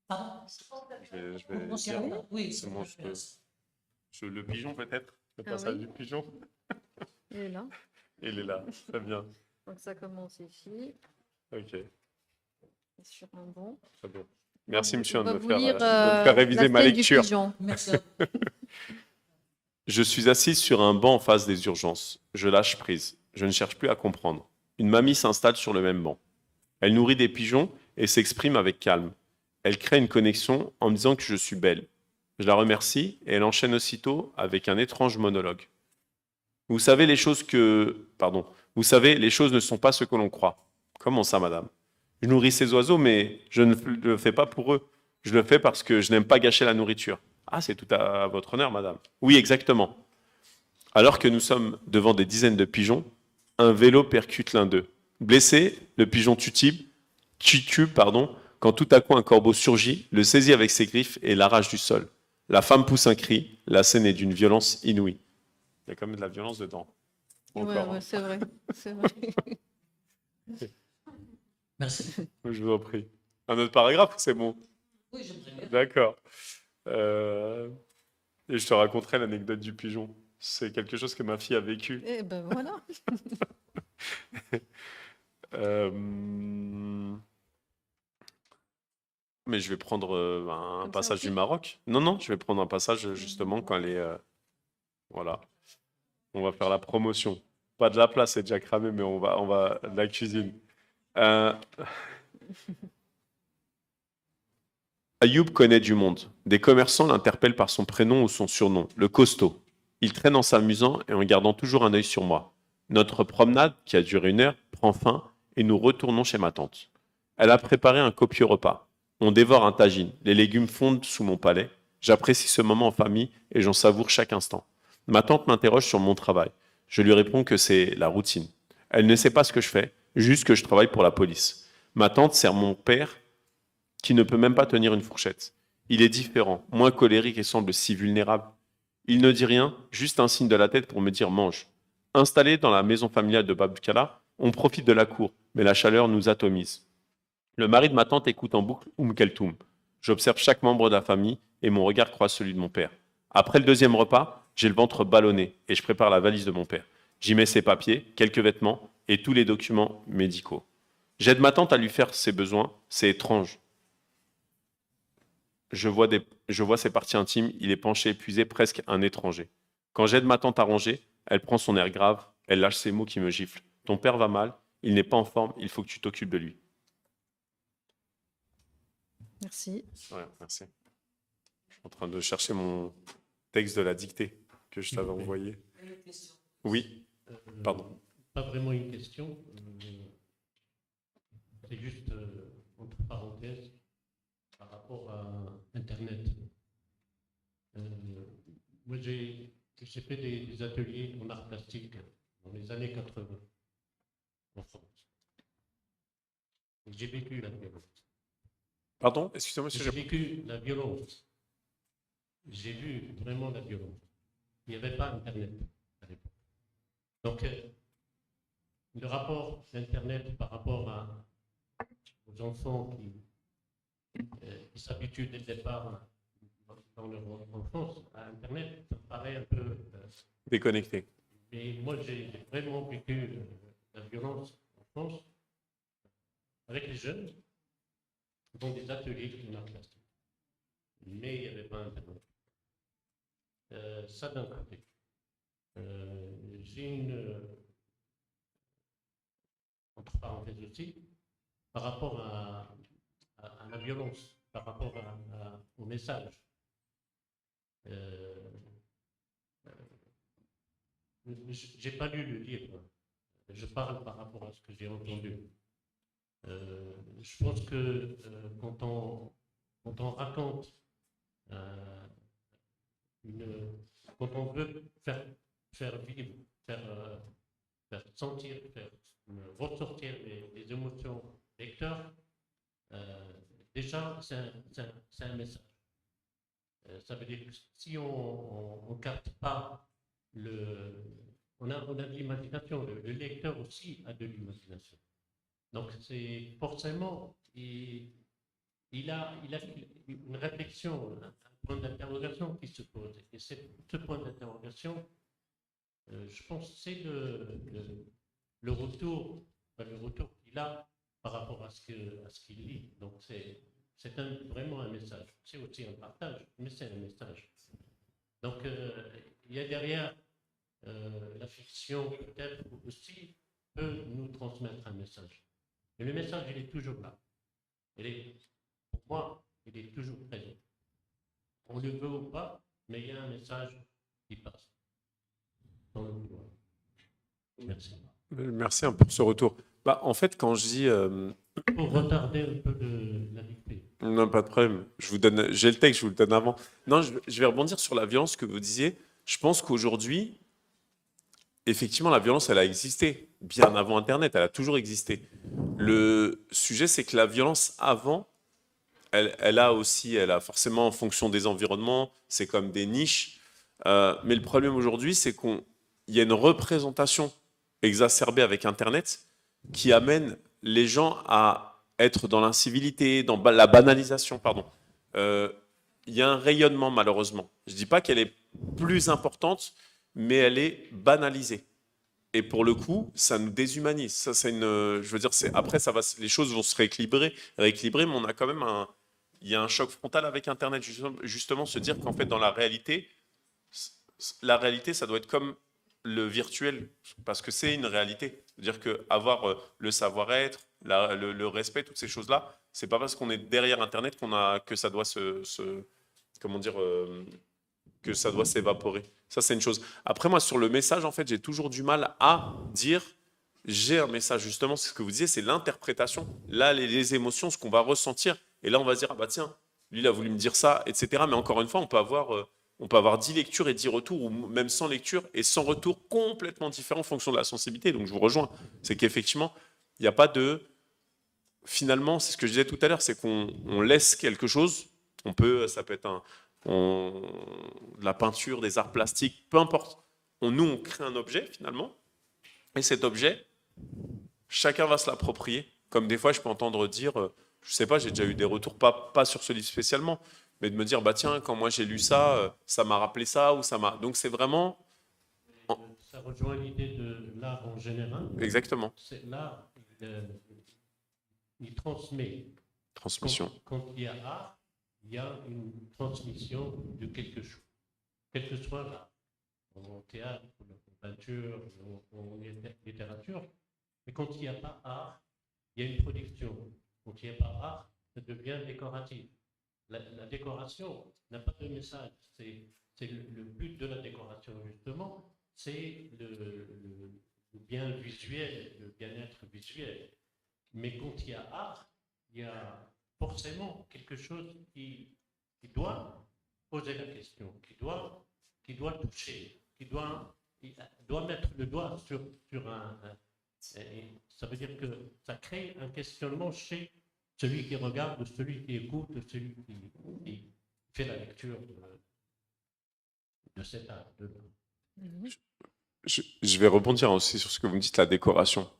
Pardon Je Vous vais concernez lire. Oui, C'est c'est bon, bon. le pigeon peut-être, le Ah passage oui. du pigeon. Il est là. Il est là, très bien. Donc ça commence ici, Ok, sur un banc. très bien. Merci, On monsieur, va de me vous faire, lire, de me faire réviser ma l'aspect du lecture. pigeon. Merci à vous. Je suis assis sur un banc en face des urgences. Je lâche prise. Je ne cherche plus à comprendre. Une mamie s'installe sur le même banc. Elle nourrit des pigeons et s'exprime avec calme. Elle crée une connexion en me disant que je suis belle. Je la remercie et elle enchaîne aussitôt avec un étrange monologue. Vous savez vous savez, les choses ne sont pas ce que l'on croit. Comment ça, madame? Je nourris ces oiseaux, mais je ne le fais pas pour eux. Je le fais parce que je n'aime pas gâcher la nourriture. Ah, c'est tout à votre honneur, madame. Oui, exactement. Alors que nous sommes devant des dizaines de pigeons, un vélo percute l'un d'eux. Blessé, le pigeon titube, quand tout à coup un corbeau surgit, le saisit avec ses griffes et l'arrache du sol. La femme pousse un cri, la scène est d'une violence inouïe. Il y a quand même de la violence dedans. Ouais, Encore. ouais, c'est vrai. C'est vrai. Merci. Je vous en prie. Un autre paragraphe, c'est bon. Oui, j'aimerais bien. D'accord. Et je te raconterai l'anecdote du pigeon. C'est quelque chose que ma fille a vécu. Eh ben voilà. Euh, Mais je vais prendre un Comme ça passage aussi du Maroc. Non, non, je vais prendre un passage justement quand elle est. Voilà. On va faire la promotion. Pas de la place, c'est déjà cramé, mais on va de la cuisine. Euh, Ayoub connaît du monde. Des commerçants l'interpellent par son prénom ou son surnom, le costaud. Il traîne en s'amusant et en gardant toujours un œil sur moi. Notre promenade, qui a duré 1 heure, prend fin et nous retournons chez ma tante. Elle a préparé un copieux repas. On dévore un tagine. Les légumes fondent sous mon palais. J'apprécie ce moment en famille et j'en savoure chaque instant. Ma tante m'interroge sur mon travail. Je lui réponds que c'est la routine. Elle ne sait pas ce que je fais, juste que je travaille pour la police. Ma tante sert mon père qui ne peut même pas tenir une fourchette. Il est différent, moins colérique et semble si vulnérable. Il ne dit rien, juste un signe de la tête pour me dire mange. Installé dans la maison familiale de Babkala, on profite de la cour, mais la chaleur nous atomise. Le mari de ma tante écoute en boucle Keltoum. J'observe chaque membre de la famille et mon regard croise celui de mon père. Après le 2e repas, j'ai le ventre ballonné et je prépare la valise de mon père. J'y mets ses papiers, quelques vêtements et tous les documents médicaux. J'aide ma tante à lui faire ses besoins, c'est étrange. Je vois ses parties intimes, il est penché, épuisé, presque un étranger. Quand j'aide ma tante à ranger, elle prend son air grave, elle lâche ces mots qui me giflent. Ton père va mal, il n'est pas en forme, il faut que tu t'occupes de lui. Merci. Ouais, merci. Je suis en train de chercher mon texte de la dictée que je t'avais envoyé. Une question. Oui, pardon. Pas vraiment une question, c'est juste entre parenthèses par rapport à Internet. Moi, j'ai fait des ateliers en art plastique dans les années 80 en France. J'ai vécu la violence. Pardon, excusez-moi, monsieur. J'ai vécu la violence. J'ai vu vraiment la violence. Il n'y avait pas Internet à l'époque. Donc, le rapport d'Internet par rapport aux enfants qui s'habituent dès le départ dans leur enfance à Internet, ça me paraît un peu Déconnecté. Mais moi, j'ai vraiment vécu la violence en France avec les jeunes dans des ateliers en art plastique. Mais il n'y avait pas Internet. Ça d'un côté. J'ai entre parenthèses aussi, par rapport à à la violence, par rapport au message. Je n'ai pas lu le livre. Je parle par rapport à ce que j'ai entendu. Je pense que quand on raconte, quand on veut faire vivre, faire sentir, faire ressortir les émotions lecteurs, déjà, c'est un message. Ça veut dire que si on ne capte pas on a de l'imagination, le lecteur aussi a de l'imagination. Donc, c'est forcément, il a une réflexion, un point d'interrogation qui se pose. Et ce point d'interrogation, je pense que c'est le retour qu'il a par rapport à ce qu'il lit. Donc, c'est vraiment un message. C'est aussi un partage, mais c'est un message. Donc, il y a derrière la fiction, peut-être aussi, peut nous transmettre un message. Et le message, il est toujours là. Pour moi, il est toujours présent. On le veut ou pas, mais il y a un message qui passe dans le couloir. Merci. Merci un peu pour ce retour. Bah, en fait, quand je dis... Pour retarder un peu la dictée. Non, pas de problème. J'ai le texte, je vous le donne avant. Non, je vais rebondir sur la violence que vous disiez. Je pense qu'aujourd'hui, effectivement, la violence, elle a existé bien avant Internet, elle a toujours existé. Le sujet, c'est que la violence avant, elle a forcément, en fonction des environnements, c'est comme des niches. Mais le problème aujourd'hui, c'est qu'il y a une représentation exacerbée avec Internet qui amène les gens à être dans l'incivilité, dans la banalisation, pardon. Il y a un rayonnement, malheureusement. Je ne dis pas qu'elle est plus importante, mais elle est banalisée. Et pour le coup, ça nous déshumanise. Ça, je veux dire, après, les choses vont se rééquilibrer, mais on a quand même il y a un choc frontal avec Internet, justement, se dire qu'en fait, dans la réalité, ça doit être comme le virtuel, parce que c'est une réalité. C'est-à-dire qu'avoir le savoir-être, le respect, toutes ces choses-là, c'est pas parce qu'on est derrière Internet que ça doit que ça doit s'évaporer. Ça, c'est une chose. Après, moi, sur le message, en fait, j'ai toujours du mal à dire j'ai un message. Justement, c'est ce que vous disiez, c'est l'interprétation. Là, les émotions, ce qu'on va ressentir. Et là, on va se dire, ah bah tiens, lui, il a voulu me dire ça, etc. Mais encore une fois, on peut avoir 10 lectures et 10 retours, ou même 100 lectures et 100 retours complètement différents en fonction de la sensibilité. Donc, je vous rejoins. C'est qu'effectivement, il n'y a pas de... Finalement, c'est ce que je disais tout à l'heure, c'est qu'on laisse quelque chose. Ça peut être de la peinture, des arts plastiques, peu importe. Nous, on crée un objet, finalement. Et cet objet, chacun va se l'approprier. Comme des fois, je peux entendre dire, je sais pas, j'ai déjà eu des retours, pas sur ce livre spécialement, mais de me dire, bah tiens, quand moi j'ai lu ça, ça m'a rappelé ça, ou ça m'a... Donc c'est vraiment... Ça rejoint l'idée de l'art en général. Exactement. L'art, il transmet. Transmission. Quand il y a art, il y a une transmission de quelque chose. Quel que soit l'art. En théâtre, en peinture, en littérature. Mais quand il n'y a pas art, il y a une production. Quand il n'y a pas art, ça devient décoratif. La décoration n'a pas de message. C'est le but de la décoration, justement, c'est le bien visuel, le bien-être visuel. Mais quand il y a art, il y a forcément quelque chose qui doit poser la question, qui doit toucher, qui doit mettre le doigt sur ça veut dire que ça crée un questionnement chez celui qui regarde, celui qui écoute, celui qui fait la lecture de cet art. Je vais rebondir aussi sur ce que vous me dites, la décoration.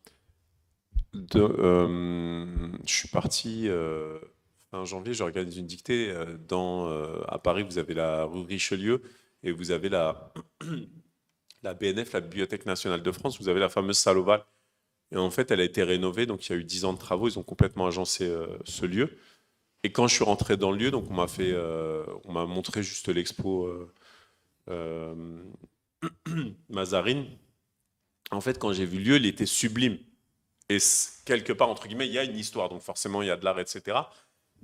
Je suis parti fin janvier, j'organise une dictée à Paris. Vous avez la rue Richelieu et vous avez la BNF, la Bibliothèque nationale de France. Vous avez la fameuse salle ovale. Et en fait, elle a été rénovée, donc il y a eu 10 ans de travaux. Ils ont complètement agencé ce lieu. Et quand je suis rentré dans le lieu, donc on m'a montré juste l'expo Mazarine. En fait, quand j'ai vu le lieu, il était sublime. Et quelque part, entre guillemets, il y a une histoire, donc forcément, il y a de l'art, etc.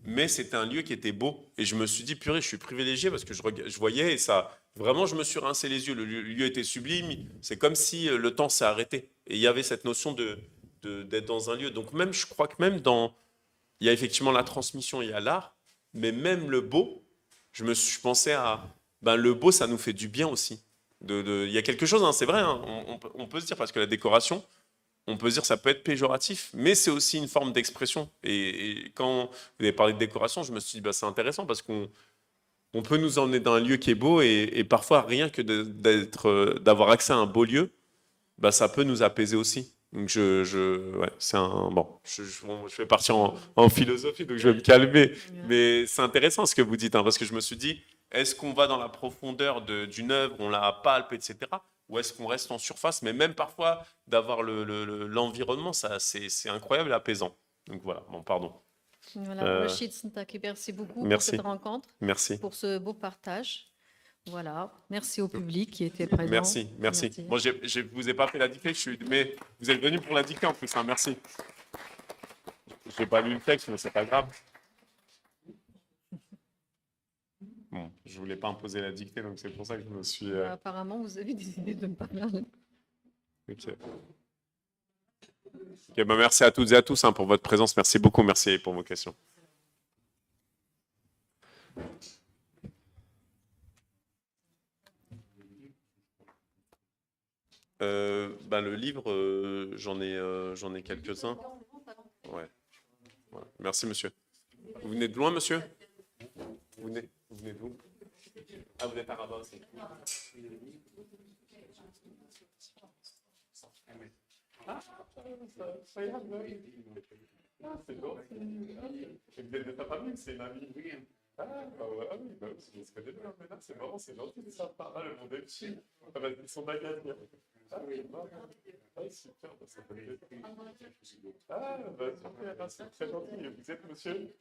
mais c'était un lieu qui était beau. Et je me suis dit, purée, je suis privilégié parce que je voyais et ça, vraiment, je me suis rincé les yeux. Le lieu était sublime. C'est comme si le temps s'est arrêté. Et il y avait cette notion d'être dans un lieu. Donc même, je crois que même il y a effectivement la transmission, il y a l'art, mais même le beau, je pensais à, ben, le beau, ça nous fait du bien aussi. Il y a quelque chose, hein, c'est vrai, hein, on peut se dire, parce que la décoration, on peut se dire ça peut être péjoratif, mais c'est aussi une forme d'expression. Et quand vous avez parlé de décoration, je me suis dit, bah, c'est intéressant parce on peut nous emmener dans un lieu qui est beau et parfois rien que d'avoir accès à un beau lieu, bah, ça peut nous apaiser aussi. Donc ouais, c'est un bon. Je vais partir en philosophie, donc je vais me calmer. Mais c'est intéressant ce que vous dites, hein, parce que je me suis dit, est-ce qu'on va dans la profondeur d'une œuvre, on la palpe, etc. Ou est-ce qu'on reste en surface? Mais même parfois, d'avoir l'environnement, ça, c'est incroyable et apaisant. Donc voilà, bon, pardon. Voilà, Rachid Santaki, merci beaucoup pour Merci. cette rencontre, Merci. pour ce beau partage. Voilà, merci au public qui était présent. Merci, merci. Bon, je vous ai pas fait la dictée, mais vous êtes venu pour la dictée en plus, hein, merci. Je n'ai pas lu le texte, mais c'est pas grave. Bon, je voulais pas imposer la dictée, donc c'est pour ça que je me suis... Apparemment, vous avez décidé de ne pas parler. Ok. Ok, bah merci à toutes et à tous, hein, pour votre présence. Merci beaucoup, merci pour vos questions. Bah, le livre, j'en ai quelques-uns. Ouais. Voilà. Merci, monsieur. Vous venez de loin, monsieur? Vous venez d'où? Ah, vous êtes à Rabat aussi. Ah, c'est bon. Vous êtes de ta famille, c'est une amie. Ah, bah ouais, ah oui, bah oui, je se connais bien, mais là, c'est marrant, c'est gentil, ça part. Ah, le monde est petit. Ah, bah, ils sont d'Agadir. Ah, oui, ah, super, bah, ça peut être. Ah, bah, super, ah, c'est très gentil. Et vous êtes monsieur?